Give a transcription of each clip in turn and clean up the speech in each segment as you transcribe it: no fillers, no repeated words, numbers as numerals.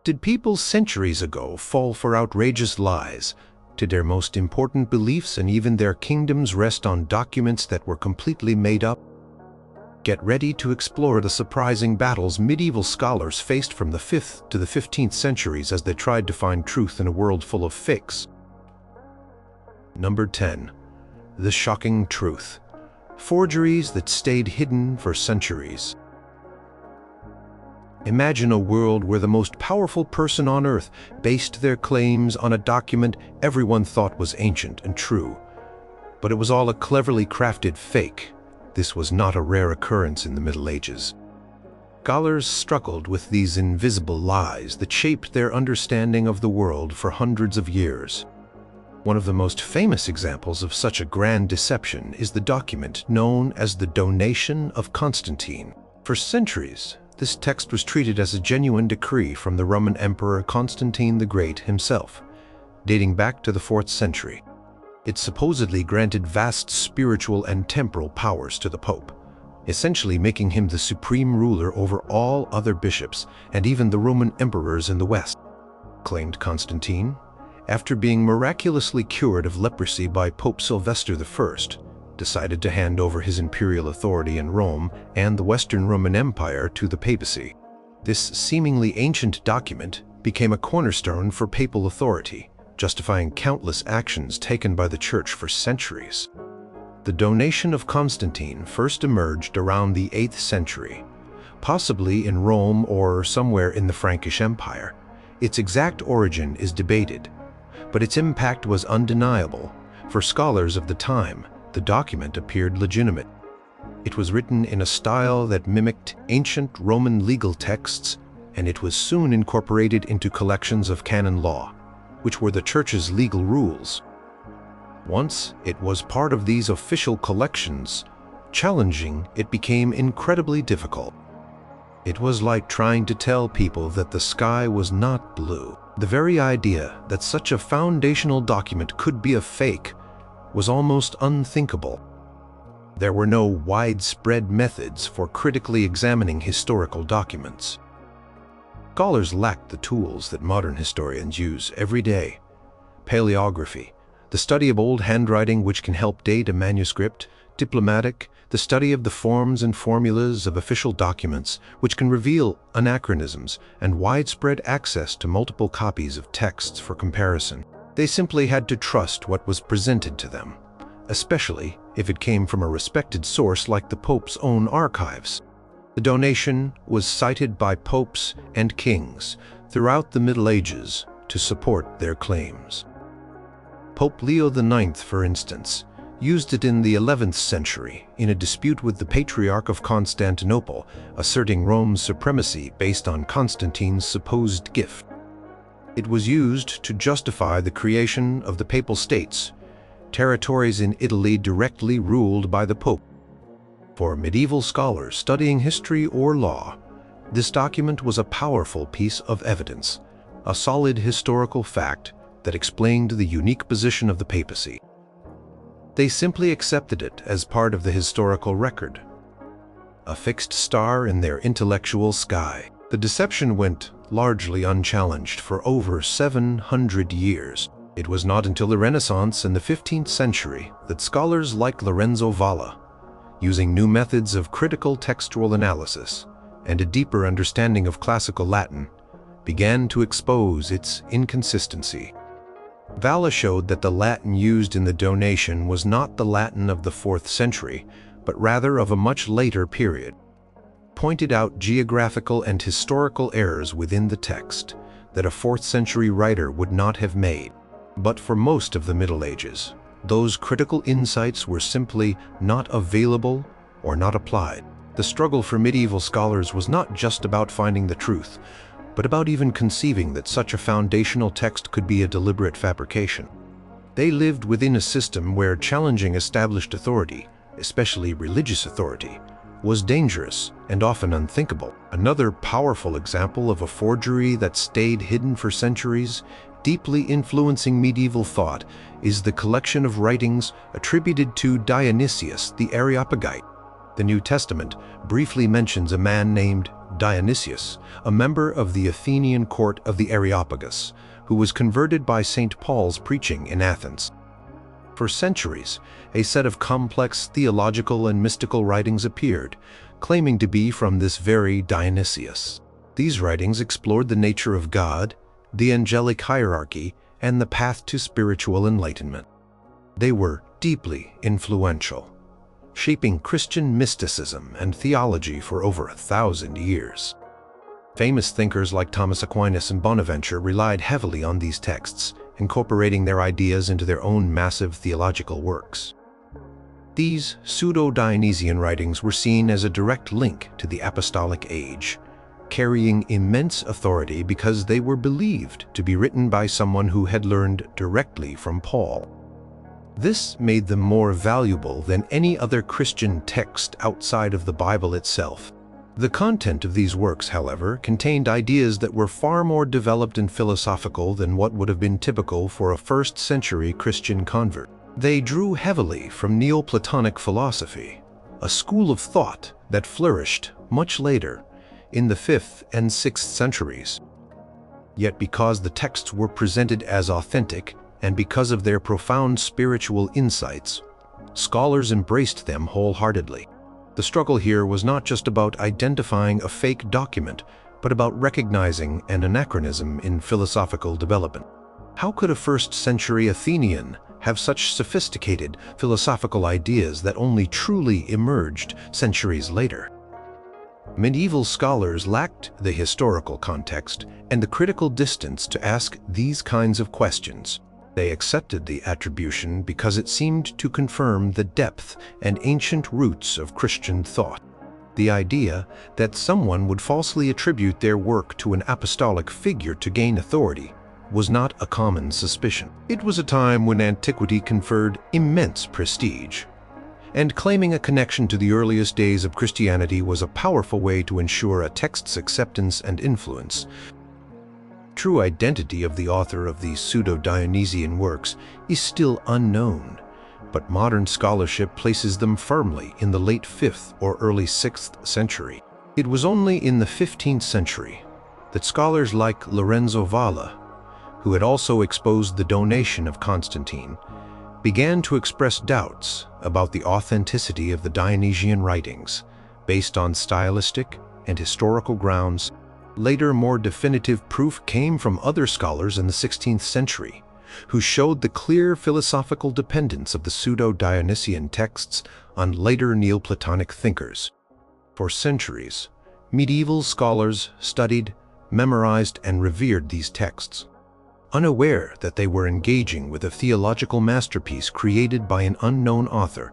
Did people centuries ago fall for outrageous lies? Did their most important beliefs and even their kingdoms rest on documents that were completely made up? Get ready to explore the surprising battles medieval scholars faced from the 5th to the 15th centuries as they tried to find truth in a world full of fakes. Number 10. The shocking truth. Forgeries that stayed hidden for centuries. Imagine a world where the most powerful person on earth based their claims on a document everyone thought was ancient and true. But it was all a cleverly crafted fake. This was not a rare occurrence in the Middle Ages. Scholars struggled with these invisible lies that shaped their understanding of the world for hundreds of years. One of the most famous examples of such a grand deception is the document known as the Donation of Constantine. For centuries, this text was treated as a genuine decree from the Roman Emperor Constantine the Great himself, dating back to the 4th century. It supposedly granted vast spiritual and temporal powers to the Pope, essentially making him the supreme ruler over all other bishops and even the Roman emperors in the West. Claimed Constantine, after being miraculously cured of leprosy by Pope Sylvester I, decided to hand over his imperial authority in Rome and the Western Roman Empire to the papacy. This seemingly ancient document became a cornerstone for papal authority, justifying countless actions taken by the Church for centuries. The Donation of Constantine first emerged around the 8th century, possibly in Rome or somewhere in the Frankish Empire. Its exact origin is debated, but its impact was undeniable. For scholars of the time, the document appeared legitimate. It was written in a style that mimicked ancient Roman legal texts, and it was soon incorporated into collections of canon law, which were the Church's legal rules. Once it was part of these official collections, challenging it became incredibly difficult. It was like trying to tell people that the sky was not blue. The very idea that such a foundational document could be a fake was almost unthinkable. There were no widespread methods for critically examining historical documents. Scholars lacked the tools that modern historians use every day. Paleography, the study of old handwriting which can help date a manuscript; diplomatic, the study of the forms and formulas of official documents which can reveal anachronisms; and widespread access to multiple copies of texts for comparison. They simply had to trust what was presented to them, especially if it came from a respected source like the Pope's own archives. The Donation was cited by popes and kings throughout the Middle Ages to support their claims. Pope Leo IX, for instance, used it in the 11th century in a dispute with the Patriarch of Constantinople, asserting Rome's supremacy based on Constantine's supposed gift. It was used to justify the creation of the Papal States, territories in Italy directly ruled by the Pope. For medieval scholars studying history or law, this document was a powerful piece of evidence, a solid historical fact that explained the unique position of the papacy. They simply accepted it as part of the historical record, a fixed star in their intellectual sky. The deception went largely unchallenged for over 700 years. It was not until the Renaissance in the 15th century that scholars like Lorenzo Valla, using new methods of critical textual analysis and a deeper understanding of classical Latin, began to expose its inconsistency. Valla showed that the Latin used in the Donation was not the Latin of the 4th century, but rather of a much later period. Pointed out geographical and historical errors within the text that a 4th century writer would not have made. But for most of the Middle Ages, those critical insights were simply not available or not applied. The struggle for medieval scholars was not just about finding the truth, but about even conceiving that such a foundational text could be a deliberate fabrication. They lived within a system where challenging established authority, especially religious authority, was dangerous and often unthinkable. Another powerful example of a forgery that stayed hidden for centuries, deeply influencing medieval thought, is the collection of writings attributed to Dionysius the Areopagite. The New Testament briefly mentions a man named Dionysius, a member of the Athenian court of the Areopagus, who was converted by St. Paul's preaching in Athens. For centuries, a set of complex theological and mystical writings appeared, claiming to be from this very Dionysius. These writings explored the nature of God, the angelic hierarchy, and the path to spiritual enlightenment. They were deeply influential, shaping Christian mysticism and theology for over 1,000 years. Famous thinkers like Thomas Aquinas and Bonaventure relied heavily on these texts, incorporating their ideas into their own massive theological works. These Pseudo-Dionysian writings were seen as a direct link to the apostolic age, carrying immense authority because they were believed to be written by someone who had learned directly from Paul. This made them more valuable than any other Christian text outside of the Bible itself. The content of these works, however, contained ideas that were far more developed and philosophical than what would have been typical for a first-century Christian convert. They drew heavily from Neoplatonic philosophy, a school of thought that flourished much later, in the 5th and 6th centuries. Yet because the texts were presented as authentic, and because of their profound spiritual insights, scholars embraced them wholeheartedly. The struggle here was not just about identifying a fake document, but about recognizing an anachronism in philosophical development. How could a first-century Athenian have such sophisticated philosophical ideas that only truly emerged centuries later? Medieval scholars lacked the historical context and the critical distance to ask these kinds of questions. They accepted the attribution because it seemed to confirm the depth and ancient roots of Christian thought. The idea that someone would falsely attribute their work to an apostolic figure to gain authority was not a common suspicion. It was a time when antiquity conferred immense prestige, and claiming a connection to the earliest days of Christianity was a powerful way to ensure a text's acceptance and influence. True identity of the author of these Pseudo-Dionysian works is still unknown, but modern scholarship places them firmly in the late 5th or early 6th century. It was only in the 15th century that scholars like Lorenzo Valla, who had also exposed the donation of Constantine, began to express doubts about the authenticity of the Dionysian writings, based on stylistic and historical grounds. Later, more definitive proof came from other scholars in the 16th century, who showed the clear philosophical dependence of the Pseudo-Dionysian texts on later Neoplatonic thinkers. For centuries, medieval scholars studied, memorized, and revered these texts, unaware that they were engaging with a theological masterpiece created by an unknown author,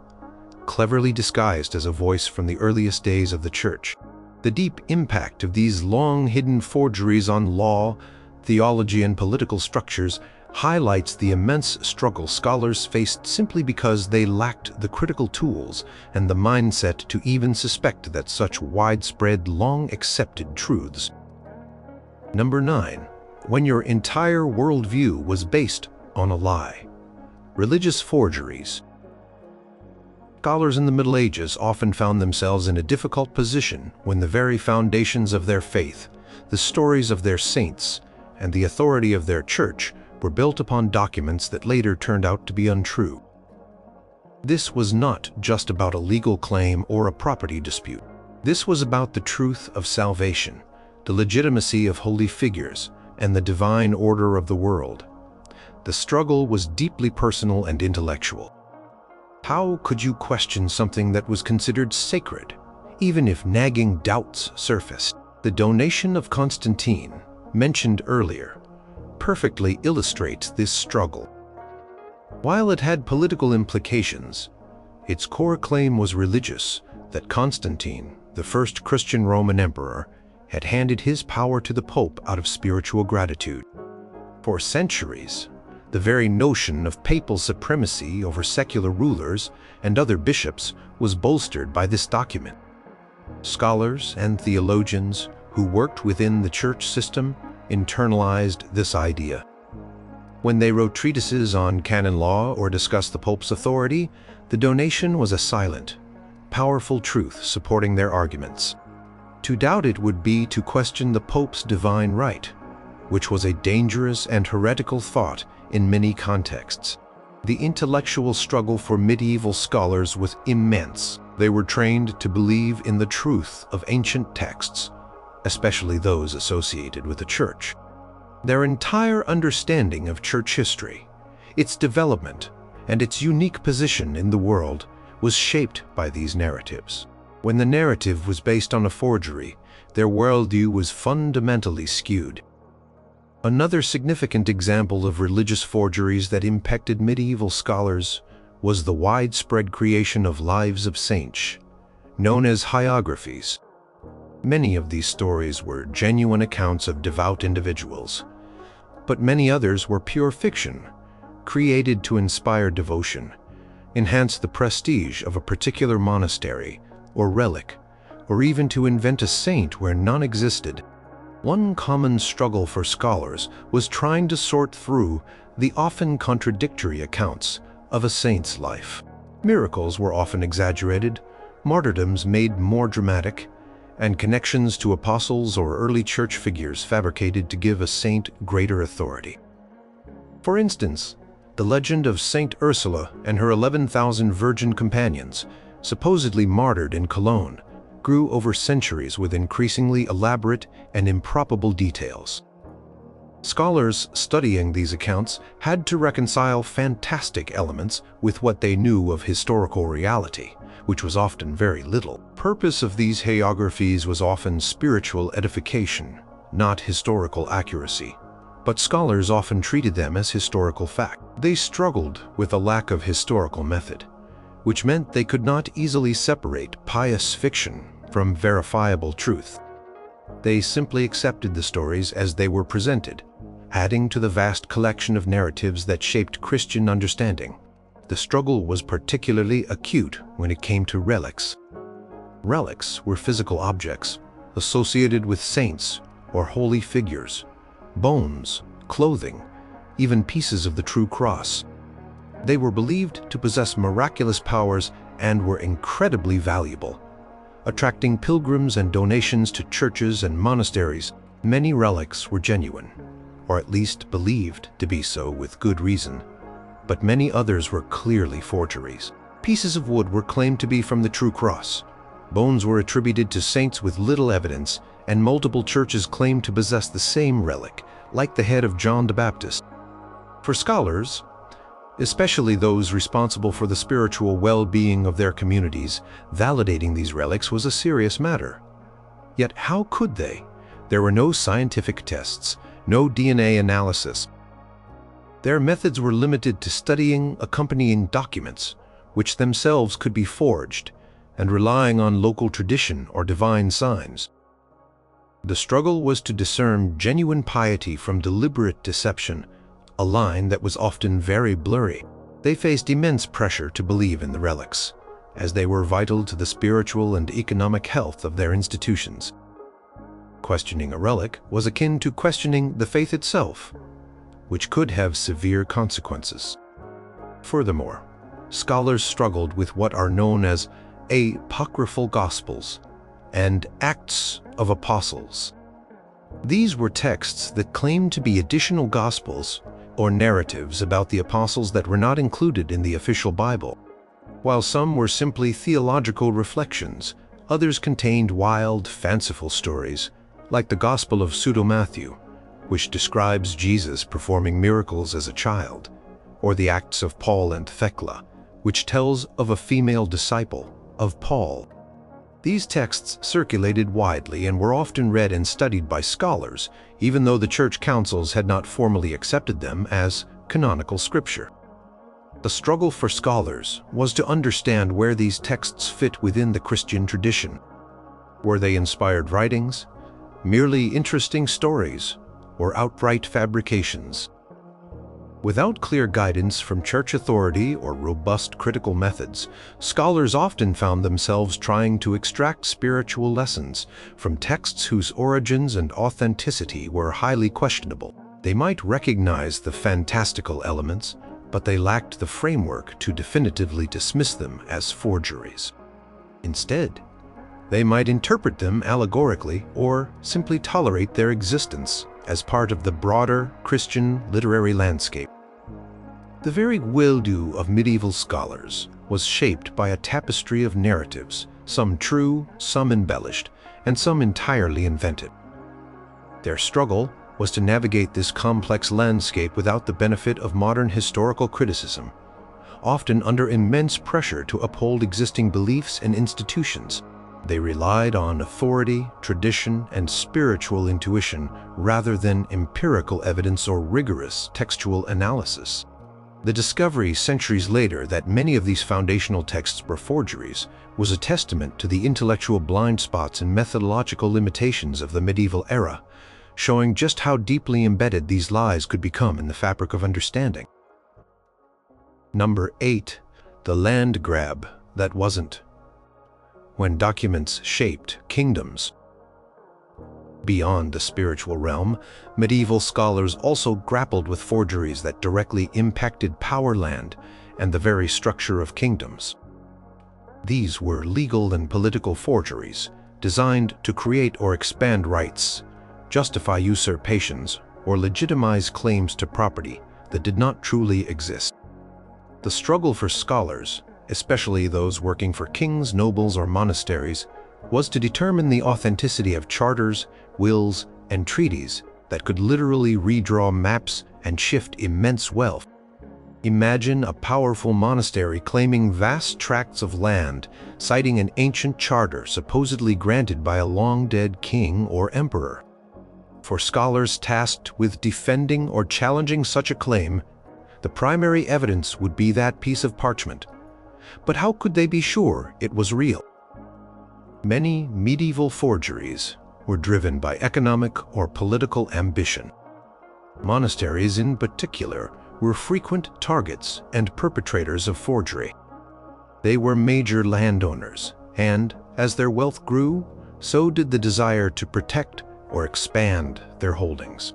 cleverly disguised as a voice from the earliest days of the Church. The deep impact of these long-hidden forgeries on law, theology, and political structures highlights the immense struggle scholars faced simply because they lacked the critical tools and the mindset to even suspect that such widespread, long-accepted truths. Number 9. When your entire worldview was based on a lie. Religious forgeries. Scholars in the Middle Ages often found themselves in a difficult position when the very foundations of their faith, the stories of their saints, and the authority of their church were built upon documents that later turned out to be untrue. This was not just about a legal claim or a property dispute. This was about the truth of salvation, the legitimacy of holy figures, and the divine order of the world. The struggle was deeply personal and intellectual. How could you question something that was considered sacred, even if nagging doubts surfaced? The donation of Constantine, mentioned earlier, perfectly illustrates this struggle. While it had political implications, its core claim was religious, that Constantine, the first Christian Roman emperor, had handed his power to the Pope out of spiritual gratitude. For centuries, the very notion of papal supremacy over secular rulers and other bishops was bolstered by this document. Scholars and theologians who worked within the church system internalized this idea. When they wrote treatises on canon law or discussed the Pope's authority, the donation was a silent, powerful truth supporting their arguments. To doubt it would be to question the Pope's divine right, which was a dangerous and heretical thought in many contexts. The intellectual struggle for medieval scholars was immense. They were trained to believe in the truth of ancient texts, especially those associated with the Church. Their entire understanding of Church history, its development, and its unique position in the world was shaped by these narratives. When the narrative was based on a forgery, their worldview was fundamentally skewed. Another significant example of religious forgeries that impacted medieval scholars was the widespread creation of lives of saints, known as hagiographies. Many of these stories were genuine accounts of devout individuals, but many others were pure fiction, created to inspire devotion, enhance the prestige of a particular monastery or relic, or even to invent a saint where none existed. One common struggle for scholars was trying to sort through the often contradictory accounts of a saint's life. Miracles were often exaggerated, martyrdoms made more dramatic, and connections to apostles or early church figures fabricated to give a saint greater authority. For instance, the legend of Saint Ursula and her 11,000 virgin companions, supposedly martyred in Cologne, grew over centuries with increasingly elaborate and improbable details. Scholars studying these accounts had to reconcile fantastic elements with what they knew of historical reality, which was often very little. The purpose of these hagiographies was often spiritual edification, not historical accuracy, but scholars often treated them as historical fact. They struggled with a lack of historical method, which meant they could not easily separate pious fiction from verifiable truth. They simply accepted the stories as they were presented, adding to the vast collection of narratives that shaped Christian understanding. The struggle was particularly acute when it came to relics. Relics were physical objects associated with saints or holy figures, bones, clothing, even pieces of the true cross. They were believed to possess miraculous powers and were incredibly valuable, attracting pilgrims and donations to churches and monasteries. Many relics were genuine, or at least believed to be so with good reason, but many others were clearly forgeries. Pieces of wood were claimed to be from the true cross. Bones were attributed to saints with little evidence, and multiple churches claimed to possess the same relic, like the head of John the Baptist. For scholars, especially those responsible for the spiritual well-being of their communities, validating these relics was a serious matter. Yet how could they? There were no scientific tests, no DNA analysis. Their methods were limited to studying accompanying documents, which themselves could be forged, and relying on local tradition or divine signs. The struggle was to discern genuine piety from deliberate deception, a line that was often very blurry. They faced immense pressure to believe in the relics, as they were vital to the spiritual and economic health of their institutions. Questioning a relic was akin to questioning the faith itself, which could have severe consequences. Furthermore, scholars struggled with what are known as apocryphal Gospels and Acts of Apostles. These were texts that claimed to be additional Gospels or narratives about the apostles that were not included in the official Bible. While some were simply theological reflections, others contained wild, fanciful stories, like the Gospel of Pseudo-Matthew, which describes Jesus performing miracles as a child, or the Acts of Paul and Thecla, which tells of a female disciple of Paul. These texts circulated widely and were often read and studied by scholars, even though the church councils had not formally accepted them as canonical scripture. The struggle for scholars was to understand where these texts fit within the Christian tradition. Were they inspired writings, merely interesting stories, or outright fabrications? Without clear guidance from church authority or robust critical methods, scholars often found themselves trying to extract spiritual lessons from texts whose origins and authenticity were highly questionable. They might recognize the fantastical elements, but they lacked the framework to definitively dismiss them as forgeries. Instead, They might interpret them allegorically or simply tolerate their existence as part of the broader Christian literary landscape. The very worldview of medieval scholars was shaped by a tapestry of narratives, some true, some embellished, and some entirely invented. Their struggle was to navigate this complex landscape without the benefit of modern historical criticism, often under immense pressure to uphold existing beliefs and institutions. They relied on authority, tradition, and spiritual intuition rather than empirical evidence or rigorous textual analysis. The discovery centuries later that many of these foundational texts were forgeries was a testament to the intellectual blind spots and methodological limitations of the medieval era, showing just how deeply embedded these lies could become in the fabric of understanding. Number 8. The land grab that wasn't. When documents shaped kingdoms. Beyond the spiritual realm, medieval scholars also grappled with forgeries that directly impacted power, land, and the very structure of kingdoms. These were legal and political forgeries, designed to create or expand rights, justify usurpations, or legitimize claims to property that did not truly exist. The struggle for scholars, especially those working for kings, nobles, or monasteries, was to determine the authenticity of charters, wills, and treaties that could literally redraw maps and shift immense wealth. Imagine a powerful monastery claiming vast tracts of land, citing an ancient charter supposedly granted by a long-dead king or emperor. For scholars tasked with defending or challenging such a claim, the primary evidence would be that piece of parchment. But how could they be sure it was real? Many medieval forgeries were driven by economic or political ambition. Monasteries in particular were frequent targets and perpetrators of forgery. They were major landowners, and as their wealth grew, so did the desire to protect or expand their holdings.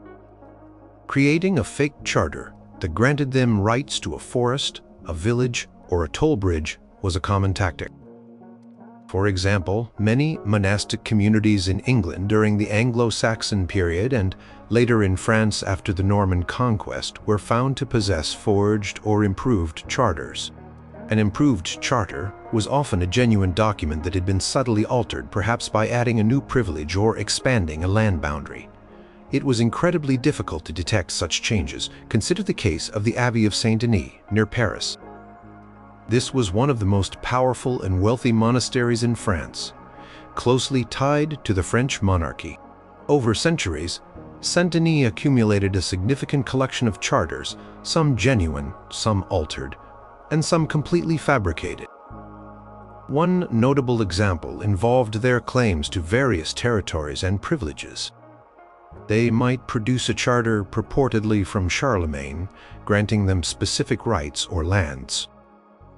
Creating a fake charter that granted them rights to a forest, a village, or a toll bridge was a common tactic. For example, many monastic communities in England during the Anglo-Saxon period and later in France after the Norman conquest were found to possess forged or improved charters. An improved charter was often a genuine document that had been subtly altered, perhaps by adding a new privilege or expanding a land boundary. It was incredibly difficult to detect such changes. Consider the case of the Abbey of Saint-Denis near Paris. This was one of the most powerful and wealthy monasteries in France, closely tied to the French monarchy. Over centuries, Saint-Denis accumulated a significant collection of charters, some genuine, some altered, and some completely fabricated. One notable example involved their claims to various territories and privileges. They might produce a charter purportedly from Charlemagne, granting them specific rights or lands.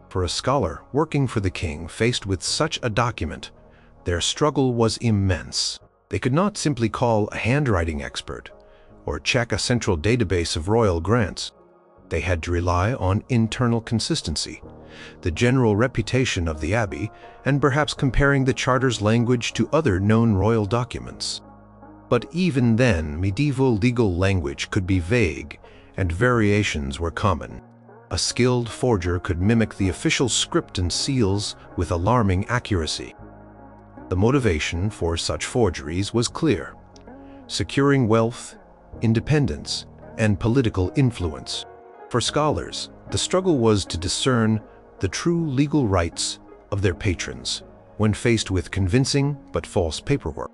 For a scholar working for the king faced with such a document, their struggle was immense. They could not simply call a handwriting expert or check a central database of royal grants. They had to rely on internal consistency, the general reputation of the abbey, and perhaps comparing the charter's language to other known royal documents. But even then, medieval legal language could be vague, and variations were common. A skilled forger could mimic the official script and seals with alarming accuracy. The motivation for such forgeries was clear: securing wealth, independence, and political influence. For scholars, the struggle was to discern the true legal rights of their patrons when faced with convincing but false paperwork.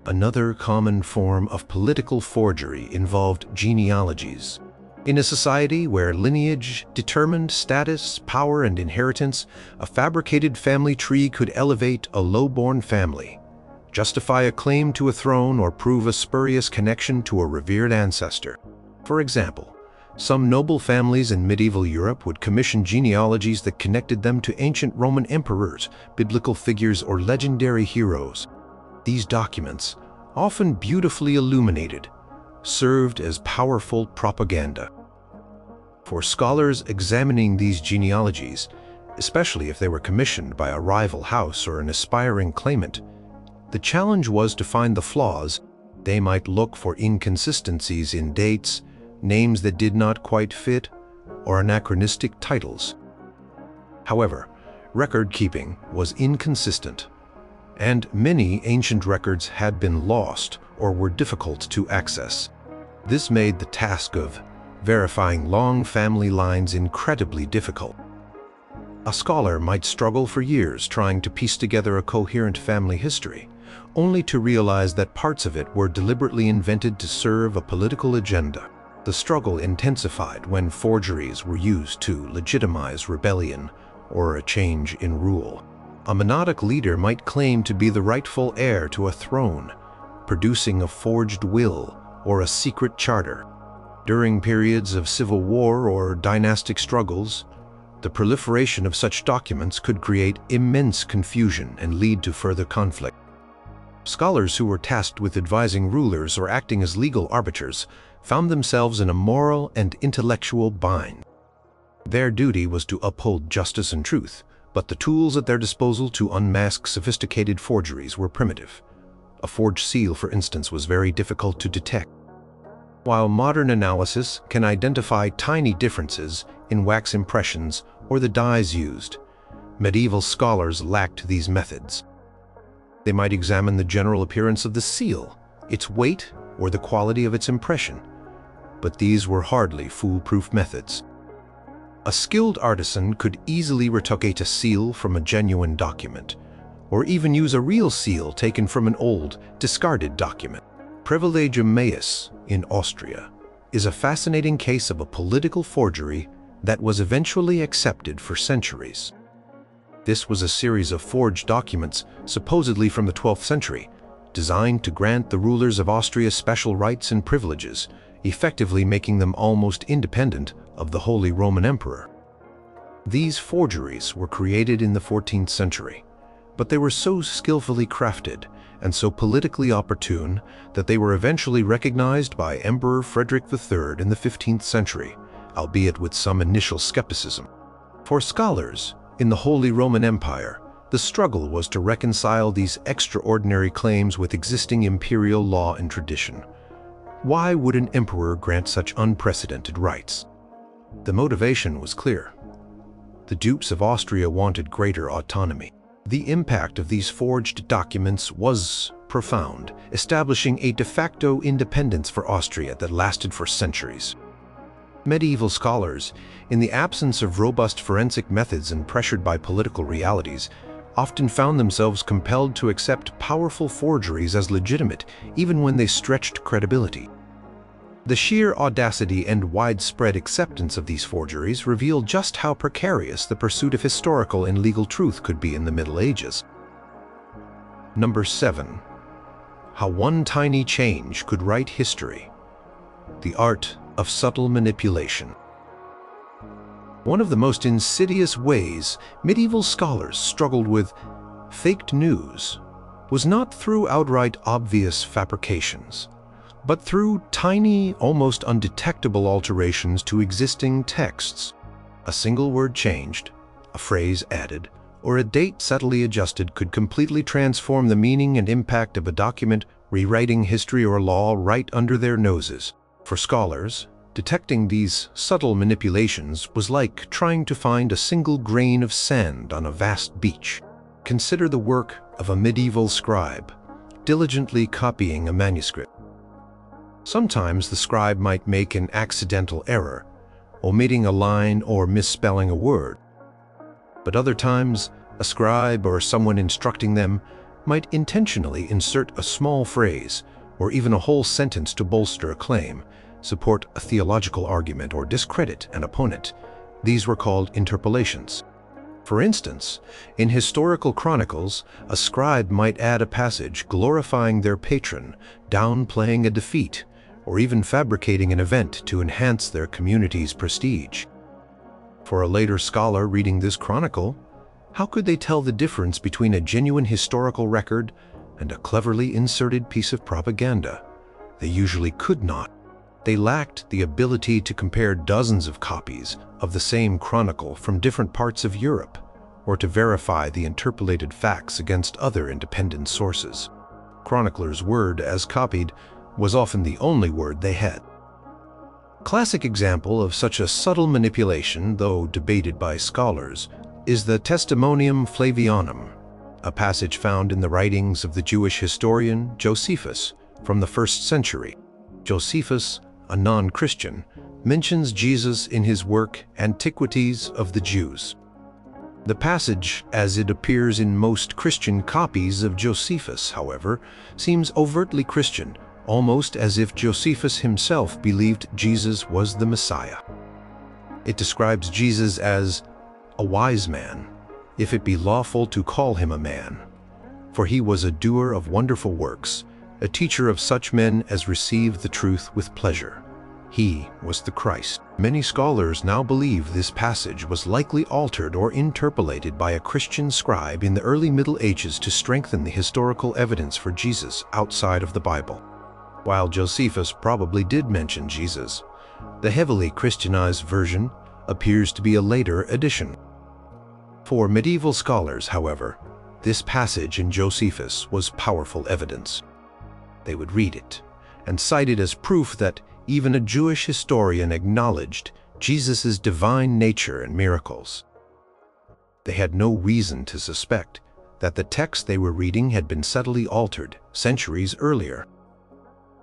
Another common form of political forgery involved genealogies. In a society where lineage determined status, power, and inheritance, a fabricated family tree could elevate a low-born family, justify a claim to a throne, or prove a spurious connection to a revered ancestor. For example, some noble families in medieval Europe would commission genealogies that connected them to ancient Roman emperors, biblical figures, or legendary heroes. These documents, often beautifully illuminated, served as powerful propaganda. For scholars examining these genealogies, especially if they were commissioned by a rival house or an aspiring claimant, The challenge was to find the flaws. They might look for inconsistencies in dates, names that did not quite fit, or anachronistic titles. However, record-keeping was inconsistent, and many ancient records had been lost or were difficult to access. This made the task of verifying long family lines incredibly difficult. A scholar might struggle for years trying to piece together a coherent family history, only to realize that parts of it were deliberately invented to serve a political agenda. The struggle intensified when forgeries were used to legitimize rebellion or a change in rule. A monarchic leader might claim to be the rightful heir to a throne, producing a forged will or a secret charter. During periods of civil war or dynastic struggles, the proliferation of such documents could create immense confusion and lead to further conflict. Scholars who were tasked with advising rulers or acting as legal arbiters found themselves in a moral and intellectual bind. Their duty was to uphold justice and truth, but the tools at their disposal to unmask sophisticated forgeries were primitive. A forged seal, for instance, was very difficult to detect. While modern analysis can identify tiny differences in wax impressions or the dyes used, medieval scholars lacked these methods. They might examine the general appearance of the seal, its weight, or the quality of its impression, but these were hardly foolproof methods. A skilled artisan could easily retouch a seal from a genuine document, or even use a real seal taken from an old, discarded document. Privilegium Maius in Austria is a fascinating case of a political forgery that was eventually accepted for centuries. This was a series of forged documents, supposedly from the 12th century, designed to grant the rulers of Austria special rights and privileges, effectively making them almost independent of the Holy Roman Emperor. These forgeries were created in the 14th century, but they were so skillfully crafted and so politically opportune that they were eventually recognized by Emperor Frederick III in the 15th century, albeit with some initial skepticism. For scholars in the Holy Roman Empire, the struggle was to reconcile these extraordinary claims with existing imperial law and tradition. Why would an emperor grant such unprecedented rights? The motivation was clear. The dukes of Austria wanted greater autonomy. The impact of these forged documents was profound, establishing a de facto independence for Austria that lasted for centuries. Medieval scholars, in the absence of robust forensic methods and pressured by political realities, often found themselves compelled to accept powerful forgeries as legitimate, even when they stretched credibility. The sheer audacity and widespread acceptance of these forgeries reveal just how precarious the pursuit of historical and legal truth could be in the Middle Ages. Number 7. How one tiny change could write history. The art of subtle manipulation. One of the most insidious ways medieval scholars struggled with faked news was not through outright obvious fabrications, but through tiny, almost undetectable alterations to existing texts. A single word changed, a phrase added, or a date subtly adjusted could completely transform the meaning and impact of a document, rewriting history or law right under their noses. For scholars, detecting these subtle manipulations was like trying to find a single grain of sand on a vast beach. Consider the work of a medieval scribe, diligently copying a manuscript. Sometimes the scribe might make an accidental error, omitting a line or misspelling a word. But other times, a scribe or someone instructing them might intentionally insert a small phrase or even a whole sentence to bolster a claim, support a theological argument, or discredit an opponent. These were called interpolations. For instance, in historical chronicles, a scribe might add a passage glorifying their patron, downplaying a defeat, or even fabricating an event to enhance their community's prestige. For a later scholar reading this chronicle, how could they tell the difference between a genuine historical record and a cleverly inserted piece of propaganda? They usually could not. They lacked the ability to compare dozens of copies of the same chronicle from different parts of Europe, or to verify the interpolated facts against other independent sources. Chronicler's word, as copied, was often the only word they had. Classic example of such a subtle manipulation, though debated by scholars, is the Testimonium Flavianum, a passage found in the writings of the Jewish historian Josephus from the 1st century. Josephus, a non-Christian, mentions Jesus in his work Antiquities of the Jews. The passage, as it appears in most Christian copies of Josephus, however, seems overtly Christian, almost as if Josephus himself believed Jesus was the Messiah. It describes Jesus as a wise man, if it be lawful to call him a man, for he was a doer of wonderful works, a teacher of such men as receive the truth with pleasure. He was the Christ. Many scholars now believe this passage was likely altered or interpolated by a Christian scribe in the early Middle Ages to strengthen the historical evidence for Jesus outside of the Bible. While Josephus probably did mention Jesus, the heavily Christianized version appears to be a later addition. For medieval scholars, however, this passage in Josephus was powerful evidence. They would read it and cite it as proof that even a Jewish historian acknowledged Jesus' divine nature and miracles. They had no reason to suspect that the text they were reading had been subtly altered centuries earlier.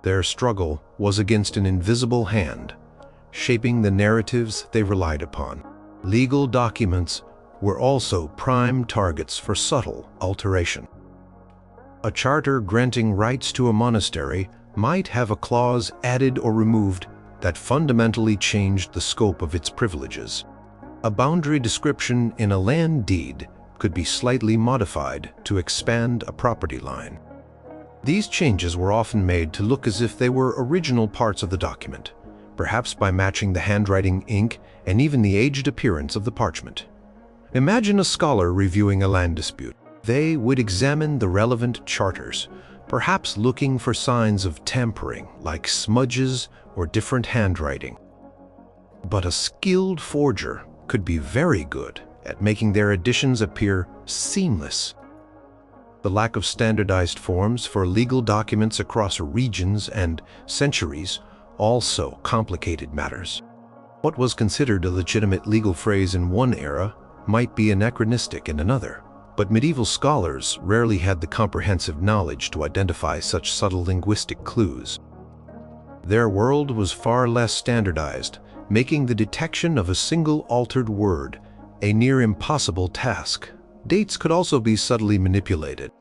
Their struggle was against an invisible hand, shaping the narratives they relied upon. Legal documents were also prime targets for subtle alteration. A charter granting rights to a monastery might have a clause added or removed that fundamentally changed the scope of its privileges. A boundary description in a land deed could be slightly modified to expand a property line. These changes were often made to look as if they were original parts of the document, perhaps by matching the handwriting, ink, and even the aged appearance of the parchment. Imagine a scholar reviewing a land dispute. They would examine the relevant charters, perhaps looking for signs of tampering, like smudges or different handwriting. But a skilled forger could be very good at making their additions appear seamless. The lack of standardized forms for legal documents across regions and centuries also complicated matters. What was considered a legitimate legal phrase in one era might be anachronistic in another, but medieval scholars rarely had the comprehensive knowledge to identify such subtle linguistic clues. Their world was far less standardized, making the detection of a single altered word a near impossible task. Dates could also be subtly manipulated.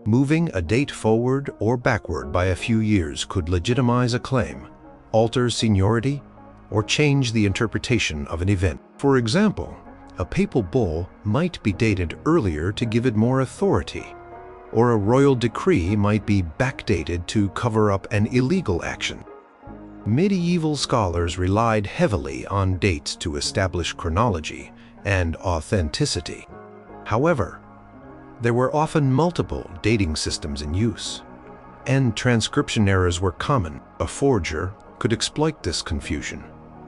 Moving a date forward or backward by a few years could legitimize a claim, alter seniority, or change the interpretation of an event. For example, a papal bull might be dated earlier to give it more authority, or a royal decree might be backdated to cover up an illegal action. Medieval scholars relied heavily on dates to establish chronology and authenticity. However, there were often multiple dating systems in use, and transcription errors were common. A forger could exploit this confusion,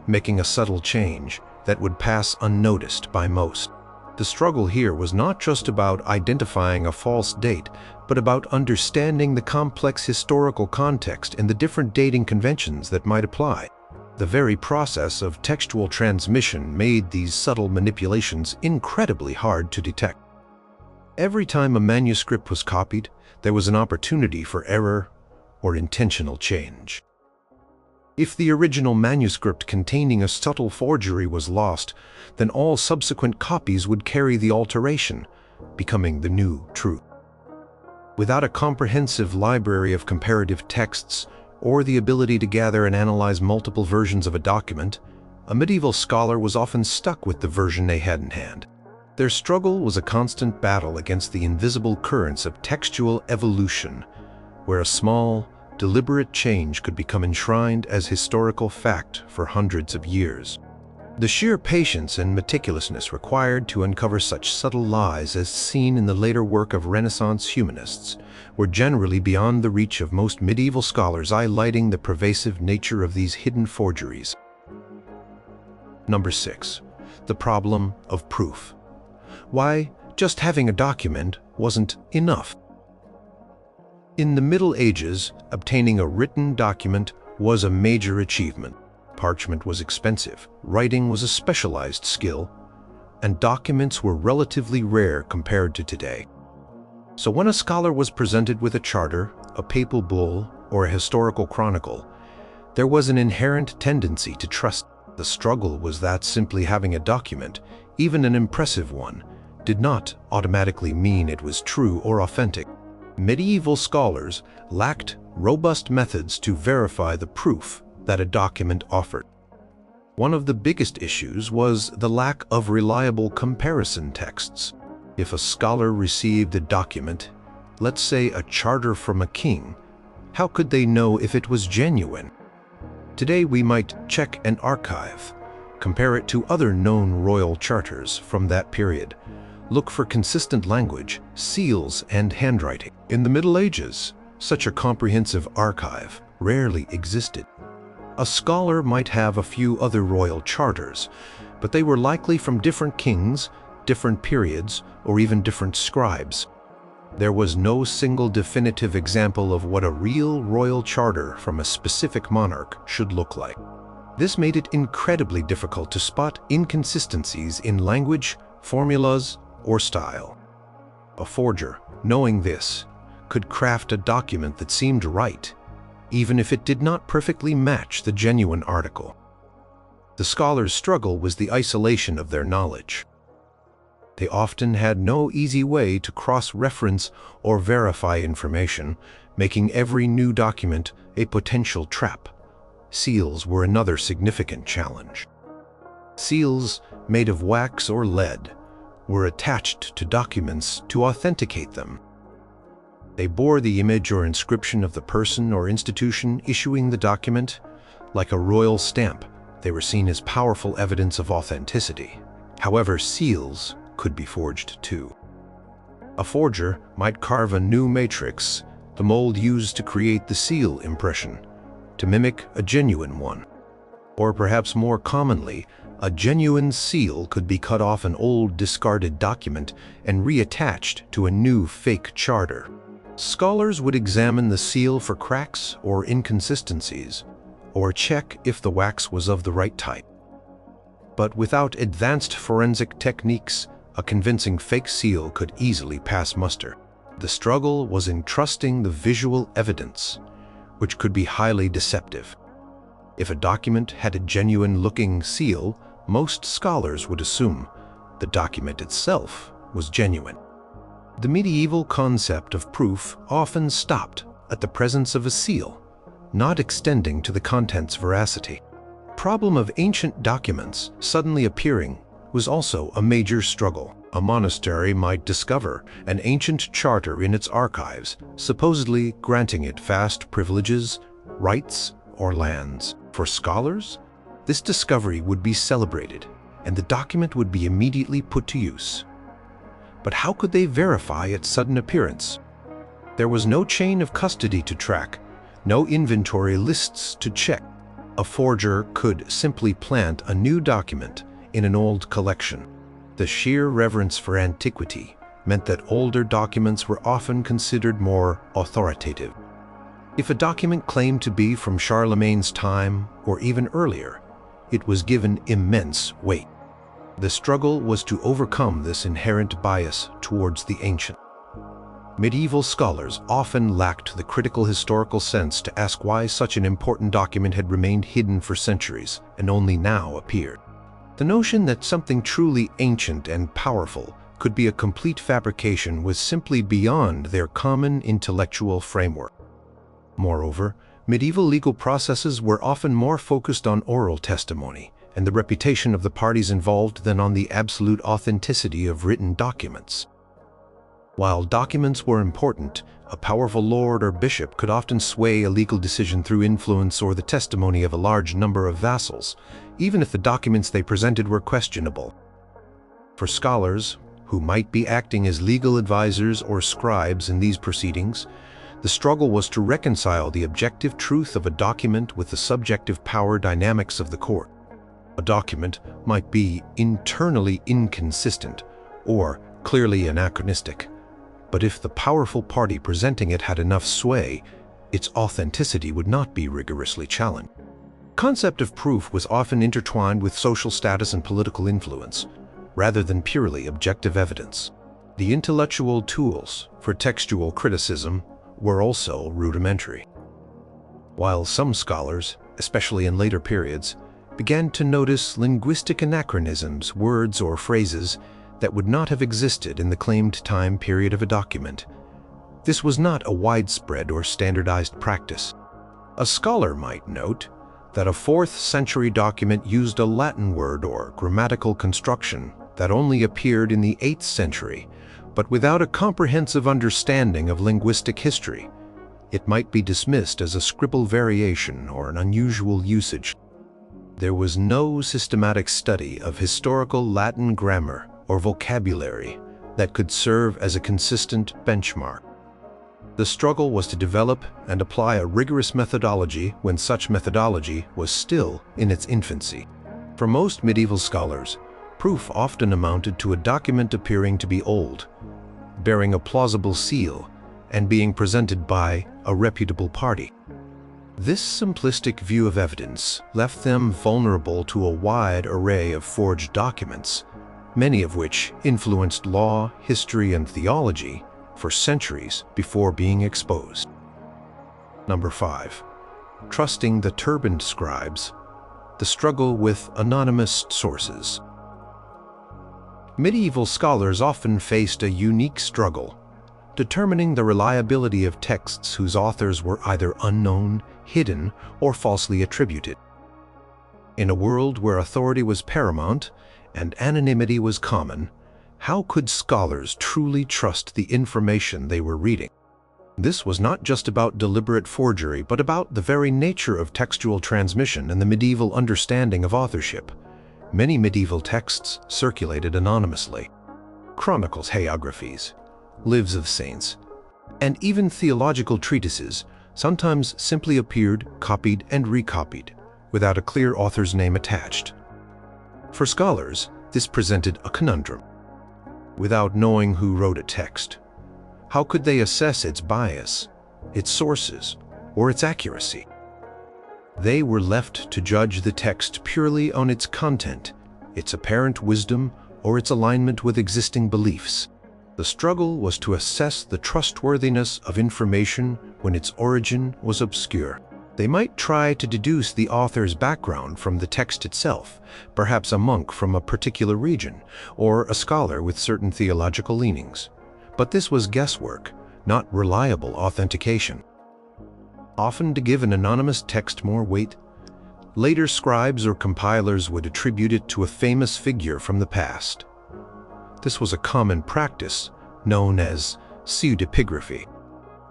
making a subtle change that would pass unnoticed by most. The struggle here was not just about identifying a false date, but about understanding the complex historical context and the different dating conventions that might apply. The very process of textual transmission made these subtle manipulations incredibly hard to detect. Every time a manuscript was copied, there was an opportunity for error or intentional change. If the original manuscript containing a subtle forgery was lost, then all subsequent copies would carry the alteration, becoming the new truth. Without a comprehensive library of comparative texts or the ability to gather and analyze multiple versions of a document, a medieval scholar was often stuck with the version they had in hand. Their struggle was a constant battle against the invisible currents of textual evolution, where a small, deliberate change could become enshrined as historical fact for hundreds of years. The sheer patience and meticulousness required to uncover such subtle lies as seen in the later work of Renaissance humanists were generally beyond the reach of most medieval scholars, highlighting the pervasive nature of these hidden forgeries. Number 6. The problem of proof. Why just having a document wasn't enough. In the Middle Ages, obtaining a written document was a major achievement. Parchment was expensive, writing was a specialized skill, and documents were relatively rare compared to today. So when a scholar was presented with a charter, a papal bull, or a historical chronicle, there was an inherent tendency to trust. The struggle was that simply having a document, even an impressive one, did not automatically mean it was true or authentic. Medieval scholars lacked robust methods to verify the proof that a document offered. One of the biggest issues was the lack of reliable comparison texts. If a scholar received a document, let's say a charter from a king, how could they know if it was genuine? Today we might check an archive, compare it to other known royal charters from that period, look for consistent language, seals, and handwriting. In the Middle Ages, such a comprehensive archive rarely existed. A scholar might have a few other royal charters, but they were likely from different kings, different periods, or even different scribes. There was no single definitive example of what a real royal charter from a specific monarch should look like. This made it incredibly difficult to spot inconsistencies in language, formulas, or style. A forger, knowing this, could craft a document that seemed right, even if it did not perfectly match the genuine article. The scholar's struggle was the isolation of their knowledge. They often had no easy way to cross-reference or verify information, making every new document a potential trap. Seals were another significant challenge. Seals, made of wax or lead, were attached to documents to authenticate them. They bore the image or inscription of the person or institution issuing the document. Like a royal stamp, they were seen as powerful evidence of authenticity. However, seals could be forged too. A forger might carve a new matrix, the mold used to create the seal impression, to mimic a genuine one. Or perhaps more commonly, a genuine seal could be cut off an old discarded document and reattached to a new fake charter. Scholars would examine the seal for cracks or inconsistencies, or check if the wax was of the right type. But without advanced forensic techniques, a convincing fake seal could easily pass muster. The struggle was in trusting the visual evidence, which could be highly deceptive. If a document had a genuine-looking seal, most scholars would assume the document itself was genuine. The medieval concept of proof often stopped at the presence of a seal, not extending to the content's veracity. The problem of ancient documents suddenly appearing was also a major struggle. A monastery might discover an ancient charter in its archives, supposedly granting it vast privileges, rights, or lands. For scholars, this discovery would be celebrated, and the document would be immediately put to use. But how could they verify its sudden appearance? There was no chain of custody to track, no inventory lists to check. A forger could simply plant a new document in an old collection. The sheer reverence for antiquity meant that older documents were often considered more authoritative. If a document claimed to be from Charlemagne's time or even earlier, it was given immense weight. The struggle was to overcome this inherent bias towards the ancient. Medieval scholars often lacked the critical historical sense to ask why such an important document had remained hidden for centuries and only now appeared. The notion that something truly ancient and powerful could be a complete fabrication was simply beyond their common intellectual framework. Moreover, medieval legal processes were often more focused on oral testimony and the reputation of the parties involved than on the absolute authenticity of written documents. While documents were important, a powerful lord or bishop could often sway a legal decision through influence or the testimony of a large number of vassals, even if the documents they presented were questionable. For scholars, who might be acting as legal advisors or scribes in these proceedings, the struggle was to reconcile the objective truth of a document with the subjective power dynamics of the court. A document might be internally inconsistent or clearly anachronistic, But if the powerful party presenting it had enough sway, its authenticity would not be rigorously challenged. The concept of proof was often intertwined with social status and political influence, rather than purely objective evidence. The intellectual tools for textual criticism were also rudimentary. While some scholars, especially in later periods, began to notice linguistic anachronisms, words or phrases that would not have existed in the claimed time period of a document, this was not a widespread or standardized practice. A scholar might note that a 4th century document used a Latin word or grammatical construction that only appeared in the 8th century, but without a comprehensive understanding of linguistic history, it might be dismissed as a scribal variation or an unusual usage. There was no systematic study of historical Latin grammar or vocabulary that could serve as a consistent benchmark. The struggle was to develop and apply a rigorous methodology when such methodology was still in its infancy. For most medieval scholars, proof often amounted to a document appearing to be old, bearing a plausible seal, and being presented by a reputable party. This simplistic view of evidence left them vulnerable to a wide array of forged documents, many of which influenced law, history, and theology for centuries before being exposed. Number 5. Trusting the turbaned scribes, the struggle with anonymous sources. Medieval scholars often faced a unique struggle, determining the reliability of texts whose authors were either unknown, hidden, or falsely attributed. In a world where authority was paramount and anonymity was common, how could scholars truly trust the information they were reading? This was not just about deliberate forgery, but about the very nature of textual transmission and the medieval understanding of authorship. Many medieval texts circulated anonymously. Chronicles, hagiographies, lives of saints, and even theological treatises sometimes simply appeared copied and recopied, without a clear author's name attached. For scholars, this presented a conundrum. Without knowing who wrote a text, how could they assess its bias, its sources, or its accuracy? They were left to judge the text purely on its content, its apparent wisdom, or its alignment with existing beliefs. The struggle was to assess the trustworthiness of information when its origin was obscure. They might try to deduce the author's background from the text itself, perhaps a monk from a particular region, or a scholar with certain theological leanings. But this was guesswork, not reliable authentication. Often to give an anonymous text more weight, later scribes or compilers would attribute it to a famous figure from the past. This was a common practice known as pseudepigraphy.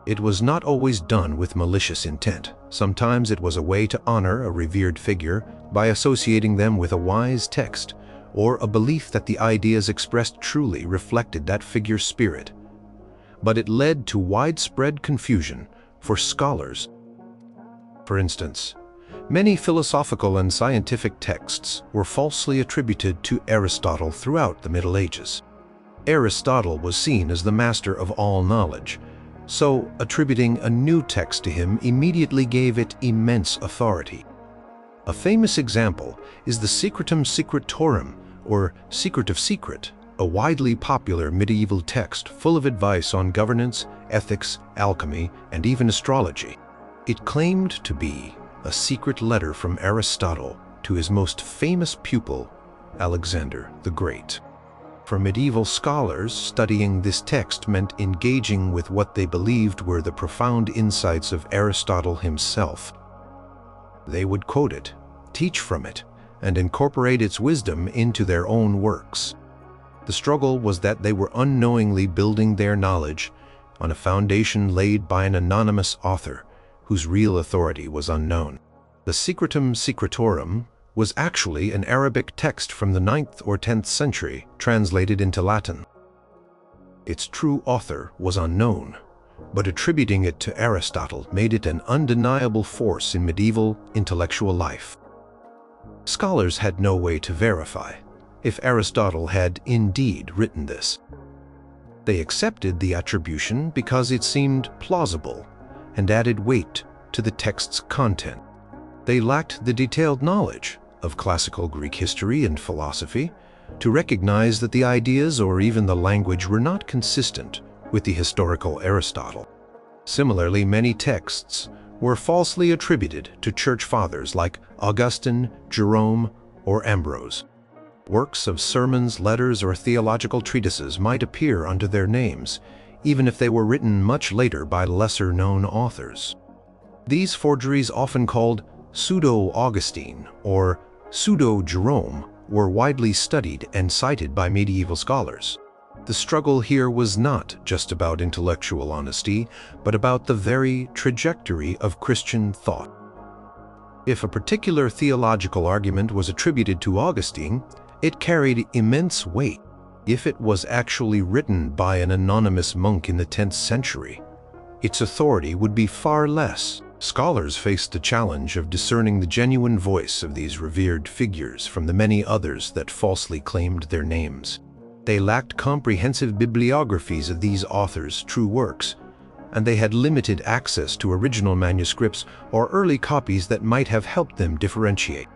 It was not always done with malicious intent. Sometimes it was a way to honor a revered figure by associating them with a wise text or a belief that the ideas expressed truly reflected that figure's spirit. But it led to widespread confusion for scholars. For instance, many philosophical and scientific texts were falsely attributed to Aristotle throughout the Middle Ages. Aristotle was seen as the master of all knowledge, so attributing a new text to him immediately gave it immense authority. A famous example is the Secretum Secretorum, or Secret of Secret, a widely popular medieval text full of advice on governance, ethics, alchemy, and even astrology. It claimed to be a secret letter from Aristotle to his most famous pupil, Alexander the Great. For medieval scholars, studying this text meant engaging with what they believed were the profound insights of Aristotle himself. They would quote it, teach from it, and incorporate its wisdom into their own works. The struggle was that they were unknowingly building their knowledge on a foundation laid by an anonymous author whose real authority was unknown. The Secretum Secretorum was actually an Arabic text from the 9th or 10th century translated into Latin. Its true author was unknown, but attributing it to Aristotle made it an undeniable force in medieval intellectual life. Scholars had no way to verify if Aristotle had indeed written this. They accepted the attribution because it seemed plausible and added weight to the text's content. They lacked the detailed knowledge of classical Greek history and philosophy to recognize that the ideas or even the language were not consistent with the historical Aristotle. Similarly, many texts were falsely attributed to church fathers like Augustine, Jerome, or Ambrose. Works of sermons, letters, or theological treatises might appear under their names, even if they were written much later by lesser-known authors. These forgeries, often called Pseudo-Augustine or Pseudo-Jerome, were widely studied and cited by medieval scholars. The struggle here was not just about intellectual honesty, but about the very trajectory of Christian thought. If a particular theological argument was attributed to Augustine, it carried immense weight. If it was actually written by an anonymous monk in the 10th century, its authority would be far less. Scholars faced the challenge of discerning the genuine voice of these revered figures from the many others that falsely claimed their names. They lacked comprehensive bibliographies of these authors' true works, and they had limited access to original manuscripts or early copies that might have helped them differentiate.